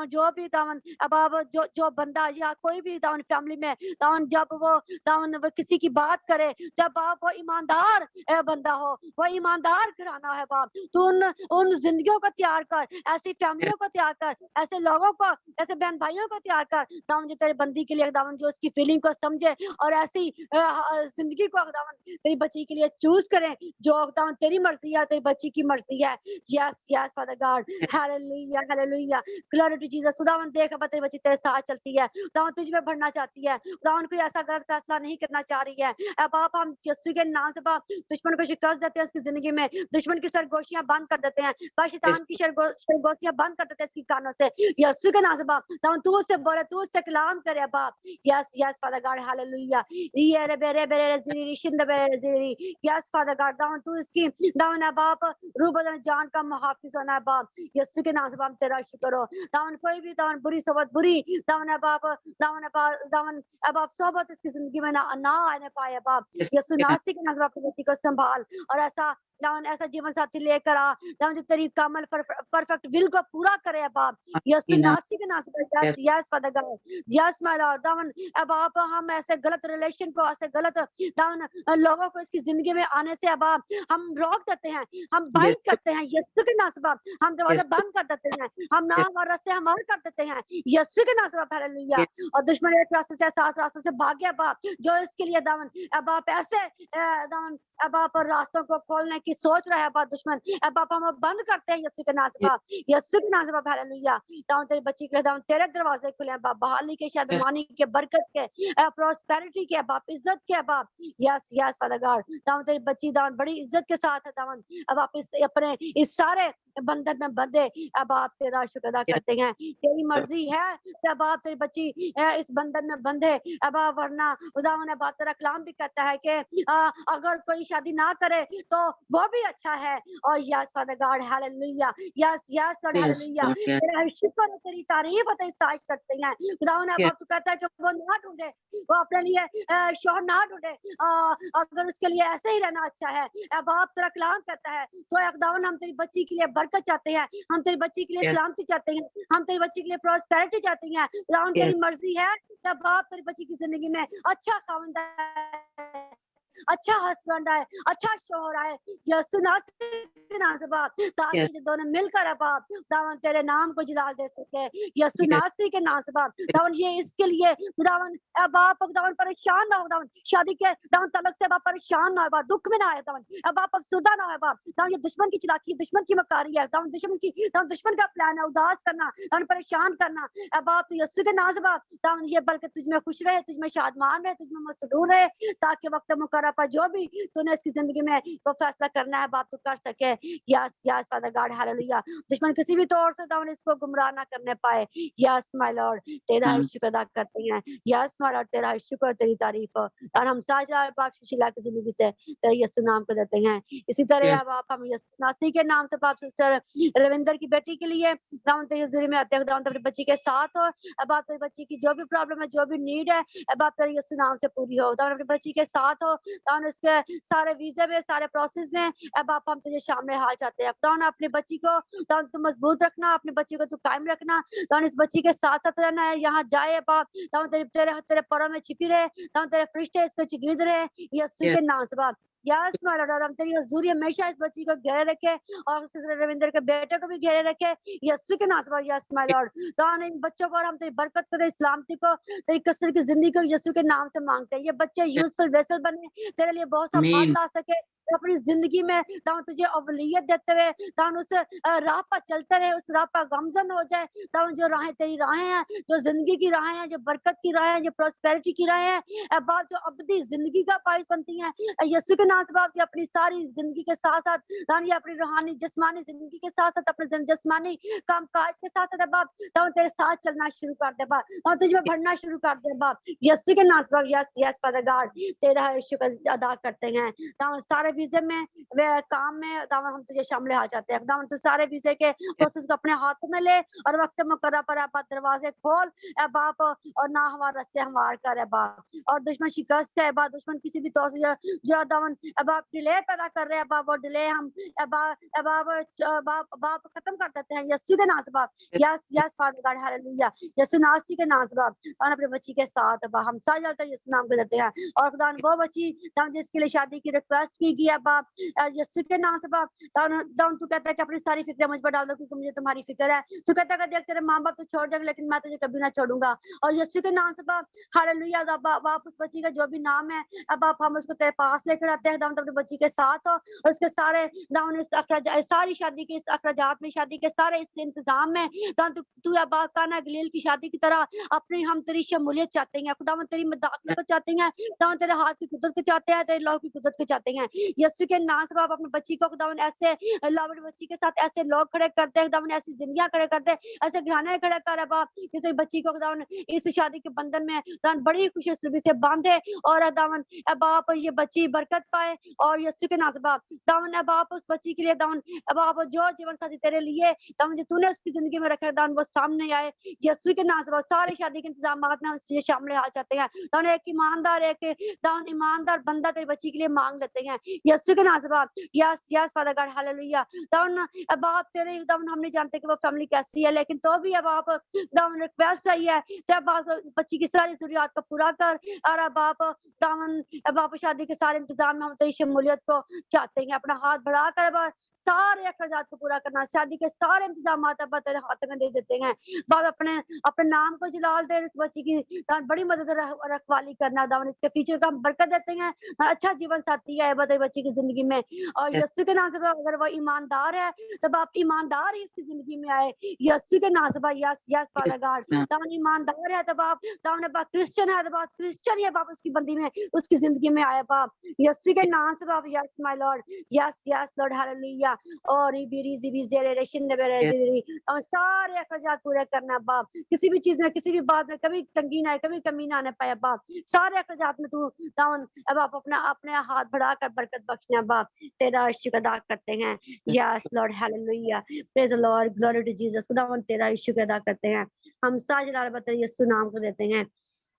جو بھی اب آپ جو بندہ یا کوئی بھی فیملی میں جب وہ کسی کی بات کرے جب آپ وہ ایماندار بندہ ہو وہ ایماندار گھرانا ہے باپ تو ان زندگیوں کو تیار کر ایسی فیملیوں کو تیار کر ایسے لوگوں کو ایسے بہن بھائیوں کو تیار کر جو تیرے بندی کے لیے جو اس کی فیلنگ کو سمجھے اور ایسی زندگی کو تیری بچی کے لیے چوز کریں جو تیری مرضی ہے تیری بچی کی مرضی ہے yes yes father God hallelujah hallelujah glory to Jesus خداوند دیکھ اب تیری بچی تیرے ساتھ چلتی ہے خداوند تجھ میں بڑھنا چاہتی ہے خداوند کوئی ایسا غلط فیصلہ نہیں کرنا چاہ رہی ہے اے باپ ہم یسوع کے نام سے باپ دشمن کو شکست دیتے ہیں اس کی زندگی میں دشمن کی سرگوشیاں بند کر دیتے ہیں شیطان کی سرگوشیاں بند کر دیتے ہیں اس کی کانوں سے یسوع کے نام سے باپ تو اس سے بولے تو اس سے کلام کرے باپ یس یس فادر گاڈ ہیلیلویا یہ رے بے رے زیری شند بے زیری یس فادر گاڈ تو اس کی باپ روح بدن جان کا محافظ ہونا ہے باپ یسوع کے نام سے باپ تیرا شکر ہو کوئی بھی بری صحبت بری باپ باپ صحبت اس کی زندگی میں نہ آنے پائے باپ یسوع ناصری کے نام سے باپ بچی کو سنبھال اور ایسا جیون ساتھی لے کر آ جو تیری کامل پرفیکٹ ول کو پورا کرے باپ یسوع ناصری کے نام سے یس یس فادر گاڈ یس مائی لارڈ اب آپ ہم ایسے غلط ریلیشن کو ایسے غلط لوگوں کو اس کی زندگی میں آنے سے اب ہم روک دیتے ہیں ہم بند کرتے ہیں یسوع کے نام سے باپ ہم دروازے بند کر دیتے ہیں ہم نام اور راستے ہمارے کر دیتے ہیں یسوع کے نام سے باپ ہیلیلویا اور دشمن ایک راستے سے سات راستوں سے بھاگے باپ جو اس کے لیے اب آپ ایسے اب آپ راستوں کو کھولنے کی سوچ رہے ہیں باپ دشمن اب آپ ہم بند کرتے ہیں یسوع کے نام سے باپ یسوع کے نام سے باپ ہیلیلویا تیری بچی کے لیے تیرے دروازے کھلے ہیں باپ بحالی کے شادمانی کے برکت کے پراسپیرٹی کے باپ عزت کے باپ یس یس فادر گاڈ تیری بچی بڑی عزت کے ساتھ ہے اب آپ اپنے اس سارے بندن میں بندے اب آپ تیرا شکر ادا کرتے ہیں تیری مرضی ہے اب آپ تیری بچی اس بندن میں بندھے اب ورنہ خداوند اب تیرا کلام بھی کہتا ہے کہ اگر کوئی شادی نہ کرے تو وہ بھی اچھا ہے اور یس فادر گاڈ ہیلیلویا یس یس لارڈ ہیلیلویا تیرا شکر تیری تعریف اور تیری ستائش کرتے ہیں خداوند اب تو کہتا ہے کہ وہ نہ ڈھونڈے وہ اپنے لیے شوہر نہ ڈھونڈے اگر اس کے لیے ایسے ہی رہنا اچھا ہے اب آپ تیرا کلام کہتا ہے سو خداوند ہم تیری بچی کے لیے برکت چاہتے ہیں ہم تیری بچی کے لیے سلامتی چاہتے ہیں ہم تیری بچی کے لیے پراسپیرٹی چاہتے ہیں خداوند تیری مرضی ہے جب آپ تیری بچی کی زندگی میں اچھا خاوند ہے اچھا ہسبینڈ آئے اچھا شوہر آئے یسوع ناصری کے نام سے باپ تاکہ جو دونوں مل کر باپ خداوند تیرے نام کو جلال دے سکے یسوع ناصری کے نام سے باپ خداوند یہ اس کے لیے خداوند باپ خداوند پریشان نہ ہو خداوند شادی کے خداوند تعلق سے باپ پریشان نہ ہو باپ دکھ میں نہ آئے خداوند باپ افسردہ نہ ہو باپ خداوند یہ دشمن کی چلاکی دشمن کی مکاری ہے خداوند دشمن کا پلان ہے اداس کرنا خداوند پریشان کرنا باپ یسوع کے نام سے باپ خداوند یہ بلکہ تجھ میں خوش رہے تجھ میں شادمان رہے تجھ میں مسرور رہے تاکہ وقت مقررہ پر جو بھی تو نے اس کی زندگی میں وہ فیصلہ کرنا ہے باپ تو کر سکے یس یس فادر گاڈ ہیلیلویا دشمن کسی بھی طور سے خداوند اس کو گمراہ نہ کرنے پائے یس مائی لارڈ تیرا شکر ادا کرتے ہیں یس مائی لارڈ تیرا شکر تیری تعریف اور ہم ساجا باپ شیلا کی زندگی سے تیرے یسوع نام کو دیتے ہیں اسی طرح باپ ہم یسوع ناصری کے نام سے باپ سسٹر روندر کی بیٹی کے لیے خداوند تیری حضوری میں آتے ہیں خداوند اپنی بچی کے ساتھ ہو اب آپ تیری بچی کی جو بھی پرابلم ہے جو بھی نیڈ ہے اب آپ تیرے یسوع نام سے پوری ہو خداوند اپنی بچی کے ساتھ ہو خداوند اس کے سارے ویزے میں سارے پروسیس میں اب آپ ہم تجھے شامل حال چاہتے ہیں خداوند اپنی بچی کو خداوند تو مضبوط رکھنا اپنی بچی کو تو قائم رکھنا خداوند اس بچی کے ساتھ ساتھ رہنا ہے یہاں جائے باپ خداوند تیرے پروں میں چھپی رہے خداوند تیرے فرشتے اس کو چگید رہے یسوع کے نام سے باپ यस माय लॉर्ड, हम तेरी हजूरी हमेशा इस बच्ची को घेरे रखे और सिस्टर रविंदर के बेटे को भी घेरे रखे यीशु के नाम से। यस माय लॉर्ड, दान इन बच्चों पर हम तेरी बरकत को, तेरी सलामती को, तेरी कसरत की जिंदगी को यीशु के नाम से मांगते हैं। ये बच्चे यूजफुल वेसल बने, तेरे लिए बहुत सा फल आमीन। ला सके अपनी जिंदगी में। दान तुझे अवलियत देते हुए दान उस राह पर चलते रहे, उस राह पर गमजन हो जाए। दान जो राहें तेरी राहें हैं, जो जिंदगी की राहें हैं, जो बरकत की राहें हैं, जो प्रोस्पेरिटी की राहें हैं, बाप जो अबदी जिंदगी का बाइस बनती हैं यीशु के नाम से। बाप ये अपनी सारी जिंदगी के साथ साथ दान ये अपनी रूहानी जिस्मानी जिंदगी के साथ साथ अपने जिस्मानी काम काज के साथ साथ बाप दान तेरे साथ चलना शुरू कर दे बाप, और तुझे बढ़ना शुरू कर दे बाप यीशु के नाम से। बाप यस यस फादर गॉड, तेरा शुक्र अदा करते हैं। दान सारे वीजे में वे काम में दान हम तुझे शामिल आ जाते हैं। दान तू सारे वीजे के प्रोसेस को अपने हाथों में ले और वक्त मुकर्रर पर आप दरवाजे खोल ए बाप, और ना हमारे रास्ते हमवार कर है बाप, और दुश्मन शिकस्त है बाप, दुश्मन किसी भी तौर से जो दामन अब आप डिले पैदा कर रहे हैं बाप, और डिले हम बाप खत्म कर देते हैं यीशु के नाम से बाप। Yes yes father God hallelujah, यीशु नासी के नाम से बाप। और अपने बच्ची के साथ बाप हम साथ जाते हैं यीशु नाम को देते हैं। और खुदा वो बच्ची दाम जिसके लिए शादी की रिक्वेस्ट की गई है बाप यीशु के नाम से बाप। दाम तू कहता है कि अपनी सारी फिक्र मुझ पर डाल दो क्योंकि मुझे तुम्हारी फिक्र है। तू कहता है कि देख तेरे माँ बाप तो छोड़ देंगे लेकिन मैं तुझे कभी ना छोड़ूंगा। और यीशु के नाम से बाप हालेलुया बाप उस बच्ची का जो भी नाम है अब आप हम उसको तेरे पास लेकर आते हैं। दाम अपने बच्ची के साथ हो और उसके सारे दाम इस सारी शादी के इस अखराजात में, शादी के सारे इस इंतजाम में दाम तू अब काना गलील की शादी की तरह अपनी हम तेरी शमूलियत चाहते हैं। खुदा तेरी मदाखलत को चाहते हैं, दाम तेरे हाथ की कुदरत को चाहते हैं, तेरे लहू की कुदरत को चाहते हैं यीशु के नाम से। बाप अपनी बच्ची को खुदा ऐसे लावड़ बच्ची के साथ ऐसे लोग खड़े करते हैं, खुदा ऐसी जिंदगियां खड़े करते हैं, ऐसे घराने खड़े कर बाप कि तेरी बच्ची को खुदा इस शादी के बंधन में दान बड़ी खुशी से बांधे और दामन बाप ये बच्ची बरकत पाए और यीशु के नाम से बाप। दामन बाप उस बच्ची के लिए दामन बाप जो जीवन साथी तेरे लिए दामन जो तूने उसकी जिंदगी में रखा दामन वो सामने आए यीशु के नाम से बाप। सारे शादी के इंतजाम में हम शामिल आ जाते हैं। दामन एक ईमानदार बंदा तेरी बच्ची के लिए मांग लेते हैं यीशु के नाम से बाप। Yes yes father God hallelujah. दामन बाप तेरे दामन हम नहीं जानते कि वो फैमिली कैसी है, लेकिन तो भी अब आप दामन रिक्वेस्ट चाहिए जब बच्ची की सारी जरूरियात को पूरा कर। और अब आप दामन बाप शादी के सारे इंतजाम में हम तेरी शमूलियत को चाहते हैं। अपना हाथ बढ़ाकर सारे अखराजात को पूरा करना, शादी के सारे इंतजाम तेरे हाथ में दे देते हैं बाप। अपने नाम को जलाल दे, इस बच्ची की बड़ी मदद रखवाली करना दामन, इसके फ्यूचर का हम बरकत देते हैं। अच्छा जीवन साथी है बच्ची की जिंदगी में और यीशु के नाम से अगर वो ईमानदार है तो बाप ईमानदार ही उसकी जिंदगी में आए यीशु के नाम से बाप। यस यस फादर गॉड दामन ईमानदार है तो बाप दामन बाप क्रिश्चियन है तो बाप क्रिश्चियन है बाप उसकी बंदी में उसकी जिंदगी में आया बाप यीशु के नाम से बाप। Yes my Lord, yes yes Lord hallelujah. और सारे अखराजात पूरे करना बाप, किसी भी चीज में किसी भी बात में कभी तंगी ना आए, कभी कमी ना आने पाए बाप। सारे अखराजात में तू दामन बाप अपने हाथ बढ़ाकर बरकत बख्शना बाप। तेरा शुक्र अदा करते हैं। Yes Lord hallelujah, praise the Lord, glory to Jesus. खुदावंद तेरा शुक्र अदा करते हैं। हम सारे लाल बतर यीशु नाम को देते हैं।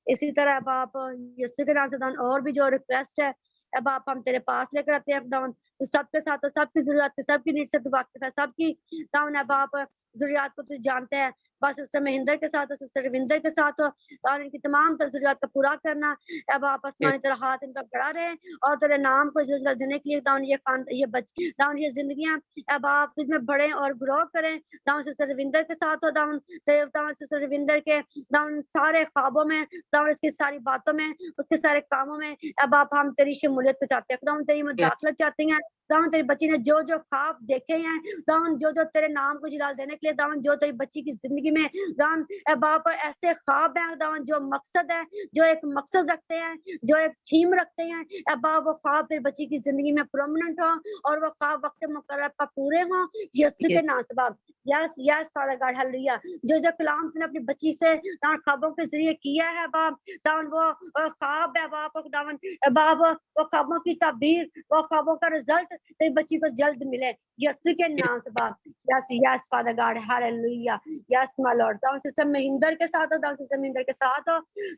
इसी तरह बाप यीशु के नाम से दान और भी जो रिक्वेस्ट है अब आप हम तेरे पास लेकर आते हैं दान। तो सबके साथ सबकी जरूरत पे सबकी नीड से तू वाकिफ है, सबकी दान है बाप जरूरियात को तू जानते हैं। बस सिस्टर महेंद्र के साथ सिस्टर रविंदर के साथ और इनकी तमाम जरूरियात को पूरा करना। अब आप आसमानी तेरा हाथ इनका बढ़ा रहे और तेरे नाम को इज्जत देने के लिए दान ये बच्चे दान ये जिंदगियां अब आप तुझमें बढ़े और ग्रो करें। दान सिस्टर रविंदर के साथ हो दान सिस्टर रविंदर के दान सारे ख्वाबों में दान इसकी सारी बातों में उसके सारे कामों में अब आप हम तेरी शमूलियत को चाहते हैं। दान तेरी मुदाखलत चाहते हैं। दान तेरी बच्ची ने जो जो ख्वाब देखे हैं दान जो जो तेरे नाम को जलाल देने के लिए दान जो तेरी बच्ची की जिंदगी में दान बाप ऐसे ख्वाब हैं दान जो मकसद है जो एक मकसद रखते हैं जो एक थीम रखते हैं बाप वो ख्वाब तेरी बच्ची की जिंदगी में परमानेंट हो और वो ख्वाब वक्त मुकर्रर पर पूरे हों यीशु के नाम से बाप। Yes yes father God hallelujah. जो जो कलाम तूने अपनी बच्ची से दान ख्वाबों के जरिए किया है बाप दान वो ख्वाब है बाप दामन बाप वो ख्वाबों की ताबीर वो ख्वाबों का रिजल्ट तेरी बच्ची को जल्द मिले यीशु के नाम से बाप। Yes yes father God hallelujah. Yes my Lord दान सिस्टर महेंद्र के साथ दान सिस्टर महेंद्र के साथ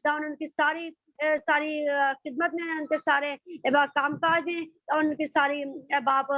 दान उनकी सारी खिदमत में उनके सारे कामकाज में और उनकी सारी बाप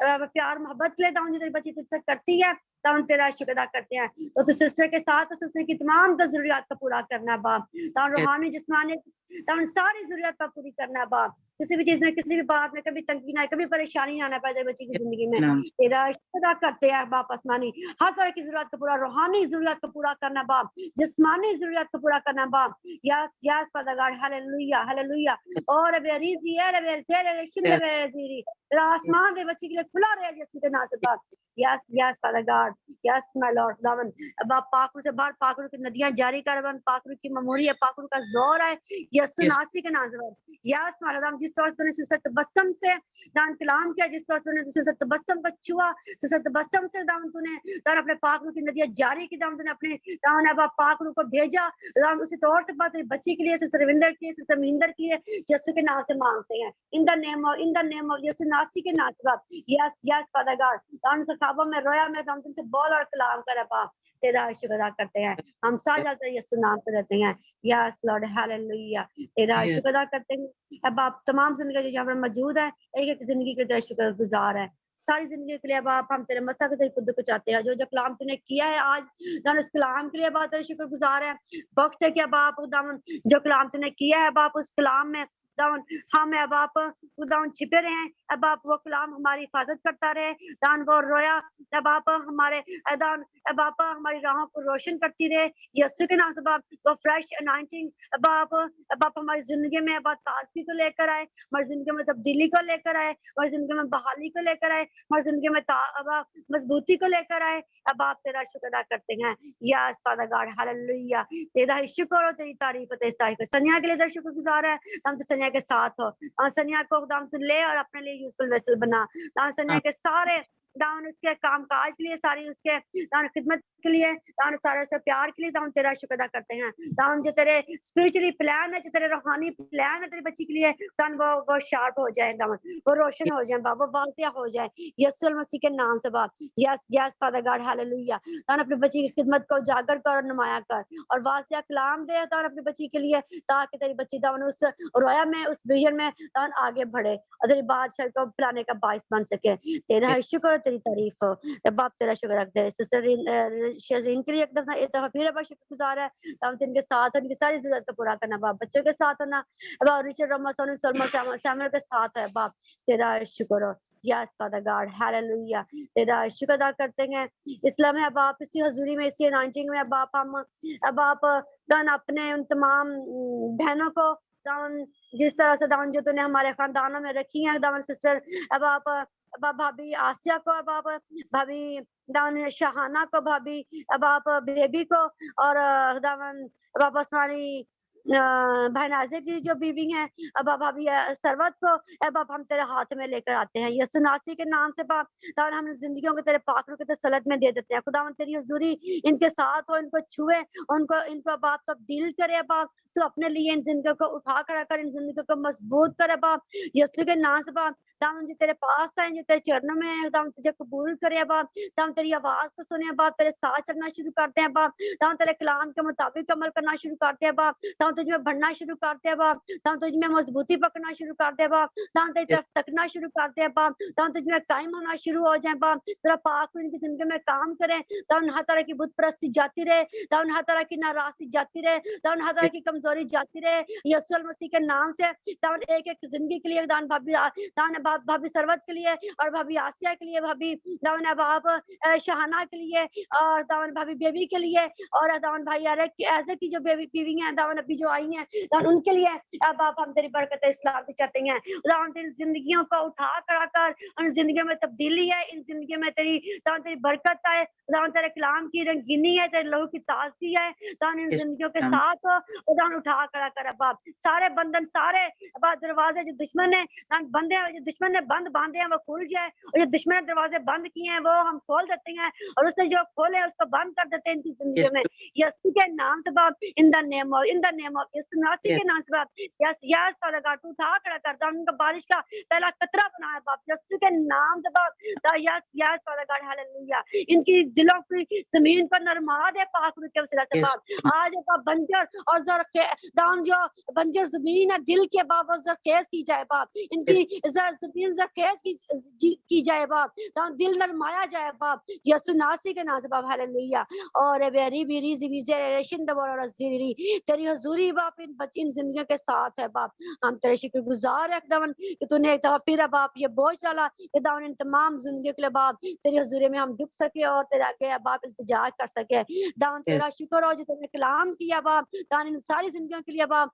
प्यार मोहब्बत ले दान जो तेरी बच्ची तुझसे करती है दान तेरा शुक्र अदा करते हैं। तो तू सिस्टर के साथ सिस्टर की तमाम जरूरियात को पूरा करना बाप दान रूहानी जिस्मानी दान सारी जरूरियात पर पूरी करना बाप किसी भी चीज में, किसी भी बात में कभी तंगी ना आए, कभी परेशानी ना आना पाए तेरे बच्चे की जिंदगी में। नाम तेरा शुक्र करते हैं बाप आसमानी, हर तरह की जरूरत को पूरा, रूहानी जरूरत को पूरा करना बाप, जिस्मानी जरूरत को पूरा करना बाप। Yes yes father God, hallelujah hallelujah. और बेरीजी है बेरे शिंदे बेरीजी, तेरा आसमान दे बच्चे के लिए खुला रहे यीशु के नाम से बाप। Yes yes father God, yes my lord दावन बाप, पाकरू से बाहर, पाकरू की नदियां जारी कर बन, पाकरू की ममूरी है, पाकरू का जोर है यीशु नासी के नाम से बाप। यस माय लॉर्ड, जिस तरह तूने सिसत तबस्सम से दान कलाम किया, जिस तरह तूने सिसत तबस्सम को छुआ, सिसत तबस्सम से दान तूने दान अपने पाकरू की नदियां जारी की, दान तूने अपने दान है बाप पाकरू को भेजा दान, उसी तौर से बात बच्ची के लिए, सिस्टर रविंदर के लिए, सिस्टर मिंदर के लिए यीशु के नाम से मांगते हैं, इन द नेम ऑफ यीशु नासी के नाम से बाप। यस यस फादर गॉड, दान से ख्वाबों में रोया मैं दान तुमसे बोल और कलाम करे बाप, तेरा शुक्र अदा करते हैं हम, साजा तेरे यीशु नाम पे देते हैं। यस लॉर्ड हालेलुया, तेरा शुक्र अदा करते हैं। अब आप तमाम जिंदगी जो यहाँ पर मौजूद है, एक एक जिंदगी के तेरा शुक्र गुजार है, सारी जिंदगी के लिए बाप हम तेरे मसा के तेरे खुद को चाहते हैं, जो जो कलाम तूने किया है आज दान, उस कलाम के लिए बाप तेरे शुक्र गुजार है। बख्श है क्या बाप दामन, जो कलाम तूने किया है बाप, उस कलाम में दान हम है बाप दान छिपे रहे, अब बाप वो कलाम हमारी हिफाजत करता रहे, दान वो रोया अब बाप हमारे दान अब बाप हमारी राहों को रोशन करती रहे यीशु के नाम से बाप। वो फ्रेश अनॉइंटिंग बाप हमारी जिंदगी में बाप ताजगी को लेकर आए, हमारी जिंदगी में तब्दीली को लेकर आए, हमारी जिंदगी में बहाली को लेकर आए, हमारी जिंदगी में मजबूती को लेकर आए। अब आप तेरा शुक्र अदा करते हैं। यस फादर गॉड हालेलुया, तेरा ही शुक्र हो, तेरी तारीफ हो, तेरी तारीफ। सनिया के लिए तेरा शुक्रगुजार है, हम तो सनिया के साथ हो, सनिया को दाम से ले और अपने लिए यूसुल वेसल बना, दाम सनिया के सारे दान उसके काम काज के लिए, सारी उसके दान खिदमत के लिए, दान सारे से प्यार के लिए दान तेरा शुक्र अदा करते हैं। दान जो तेरे स्पिरिचुअली प्लान है, जो तेरे रूहानी प्लान है तेरी बच्ची के लिए, दान वो शार्प हो जाए, दान वो रोशन हो जाए बाप, वो वाज़िया हो जाए यीशु मसीह के नाम से बाप। Yes yes father God hallelujah, दान अपनी बच्ची की खिदमत को उजागर कर और नुमाया कर और वाज़िया कलाम दे दान अपनी बच्ची के लिए, ताकि तेरी बच्ची दान उस रोया में, उस विजन में दान आगे बढ़े और तेरी बादशाह को फैलाने का बाइस बन सके। तेरा शुक्र, तेरी तारीफ हो बाप, तेरा शुक्र रखते हैं। सिस्टर शज़ीन के लिए एक दफा फिर बाप शुक्रगुजार है, हम इनके साथ उनकी सारी जरूरत को पूरा करना बाप, बच्चों के साथ होना बाप, रिचर्ड रमा सोनू सलमा सैमुअल के साथ है बाप, तेरा शुक्र हो। यस फादर गॉड हालेलुया, तेरा शुक्र अदा करते हैं। इस्लाम है बाप, इसी हजूरी में, इसी अनाउंसिंग में बाप हम बाप दान अपने उन तमाम बहनों को दान, जिस तरह से दान जो तूने हमारे खानदानों में रखी है, दान सिस्टर अब आप भाभी आसिया को, अब आप भाभी दान शहाना को, भाभी अब आप बेबी को, और दामन अब आसमानी बहन आज़िया की जो बीवी हैं, अब भाभी सरवत को अब आप हम तेरे हाथ में लेकर आते हैं यीशु नासी के नाम से बाप। दान हम जिंदगियों को तेरे पाकरों के तसल्लुत में दे देते हैं। खुदावन तेरी हुजूरी इनके साथ हो, इनको छुए, इनको बाप तब्दील करे बाप, तू अपने लिए इन जिंदगियों को उठा कर रखकर इन जिंदगियों को मजबूत करे बाप यीशु के नाम से बाप। दाम जी तेरे पास आए, जी तेरे चरणों में है, दाम तुझे कबूल करे बाप, दाम तेरी आवाज तो सुने बाप, तेरे साथ चलना शुरू करते हैं बाप, दाम तेरे कलाम के मुताबिक अमल करना शुरू करते हैं बाप, दाम तुझ में बढ़ना शुरू करते हैं बाप, दाम तुझ में मजबूती पकड़ना शुरू करते हैं बाप, दाम तेरी तरफ तकना शुरू करते हैं बाप, दाम तुझ में कायम होना शुरू हो जाए बाप, तेरा पाक इनकी जिंदगी में काम करे, दाम हर तरह की बुत परस्ती जाती रहे, दाम हर तरह की नाराजगी जाती रहे, दाम हर तरह की कमजोरी जाती रहे यीशु मसीह के नाम से। दान एक एक जिंदगी के लिए, दान भाभी सरवत के लिए, और भाभी आसिया के लिए, भाभी दावन बाप शहाना के लिए, और दावन भाभी बेबी के लिए, और दावन भाई ऐसे की जो बेबी बीवी हैं दावन अभी जो आई हैं, दावन उनके लिए बाप हम तेरी बरकत इस्लाम की चाहते हैं। दावन तेरी जिंदगियों को उठा कर उन जिंदगियों में तब्दीली है, इन जिंदगियों में तेरी दावन तेरी बरकत है, दावन तेरे कलाम की रंगीनी है, तेरे लहू की ताजगी है, दावन इन जिंदगियों के साथ दावन उठा कर बाप सारे बंधन, सारे बाप दरवाजे जो दुश्मन ने बंदे हैं, जो दुश्मन ने बंद बांधे हैं वो खुल जाए, और जो दुश्मन ने दरवाजे बंद किए हैं वो हम खोल देते हैं, और उसने जो खोले हैं उसको बंद कर देते हैं इनकी जिंदगी में यीशु के नाम से बाप, इन द नेम ऑफ यीशु नासी के नाम से बाप। यस यस फादर गॉड, तू उठा खड़ा कर, दाम उनका बारिश का पहला कतरा बनाया बाप यीशु के नाम से बाप, yes yes father God hallelujah, इनकी दिलों की जमीन पर नरमा दे पाक रूह के वसीला से Yes. बाप। आज बाप बंजर और दान जो बंजर जमीन है दिल के बाप वो जरखेज की जाए बाप, इनकी जमीन जरखेज की जाए बाप, दान दिल नरमाया जाए बाप यीशु नासी के नाम से बाप हालेलुया। और बेरी बिरी जिबिजे रेशिन दबोरा ज़िरी तेरी हुजूरी बाप इन जिंदगियों के साथ है बाप। हम तेरे शुक्रगुजार है खुदावन कि तूने एक दफा फिर बाप ये बोझ डाला कि दावन इन तमाम जिंदगियों के लिए बाप तेरी हुजूरी में हम झुक सके और तेरे आगे बाप इल्तिजा कर सके। दावन तेरा शुक्र हो जो तूने कलाम किया बाप, दावन इन सारी जिंदगियों के लिए बाप,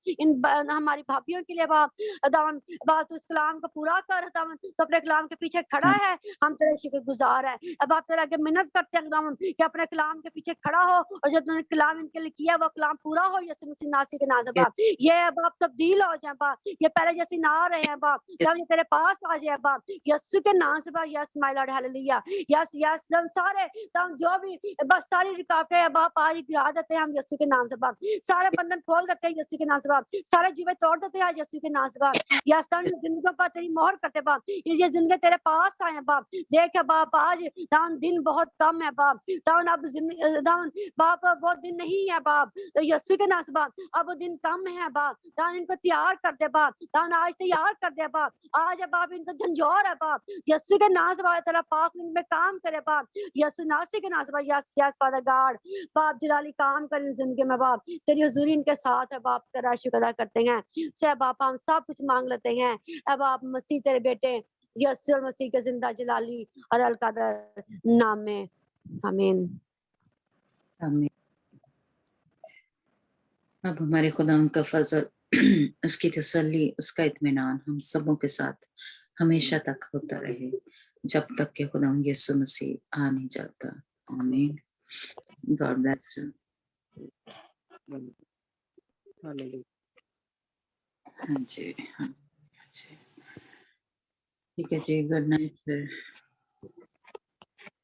हमारी भाभियों के लिए बाप, दावन बाप तू इस कलाम को पूरा कर, दावन तो अपने कलाम के पीछे खड़ा है, हम तेरे शुक्रगुजार है। अब आप तेरे आगे मिन्नत करते हैं दावन कि अपने कलाम के पीछे खड़ा हो और जो तूने कलाम इनके लिए किया वो कलाम पूरा हो यीशु मसीह नासी के नाम से बाप। ये बाप तब्दील हो जाए बाप, ये पहले जैसे ना रहे हैं बाप, जब ये तेरे पास आ जाए बाप यीशु के नाम से बाप। Yes my Lord hallelujah, yes yes सारे जो भी बस सारी रुकावटें है बाप आज गिरा देते हैं हम यीशु के नाम से बाप, सारे बंधन खोल देते हैं यीशु के नाम से बाप, सारे जीवे तोड़ देते हैं यीशु के नाम से बाप। यस जिंदगियों पर तेरी मोहर करते बाप, ये जिंदगी तेरे पास आए हैं बाप। देख बाप आज दान दिन बहुत कम है बाप, दान अब दान बाप बहुत दिन नहीं है बाप, तो यीशु के नाम से बाप अब दिन कम है बाप, दान इनको तैयार कर दे बाप, दान आज तैयार कर दे बाप, आज है बाप इनको झंझोर है बाप यीशु के नाम से बाप, तेरा पाक इनमें काम करे बाप यीशु नासी के नाम से बाप। यस यस फादर गॉड बाप जलाली काम कर इन जिंदगी में बाप, तेरी हुजूरी इनके साथ है बाप, तेरा शुक्र अदा करते हैं से बाप, हम सब कुछ मांग लेते हैं अब आप मसीह तेरे बेटे यीशु मसीह के जिंदा जलाली और अल कदर नाम में, आमीन। आमीन। अब हमारे खुदा उनका फजल उसकी तसल्ली उसका इत्मीनान हम सबों के साथ हमेशा तक होता रहे जब तक कि खुदा यीशु मसीह आ नहीं जाता। आमीन। God bless you. हाँ जी, हाँ जी, ठीक है जी, गुड नाइट।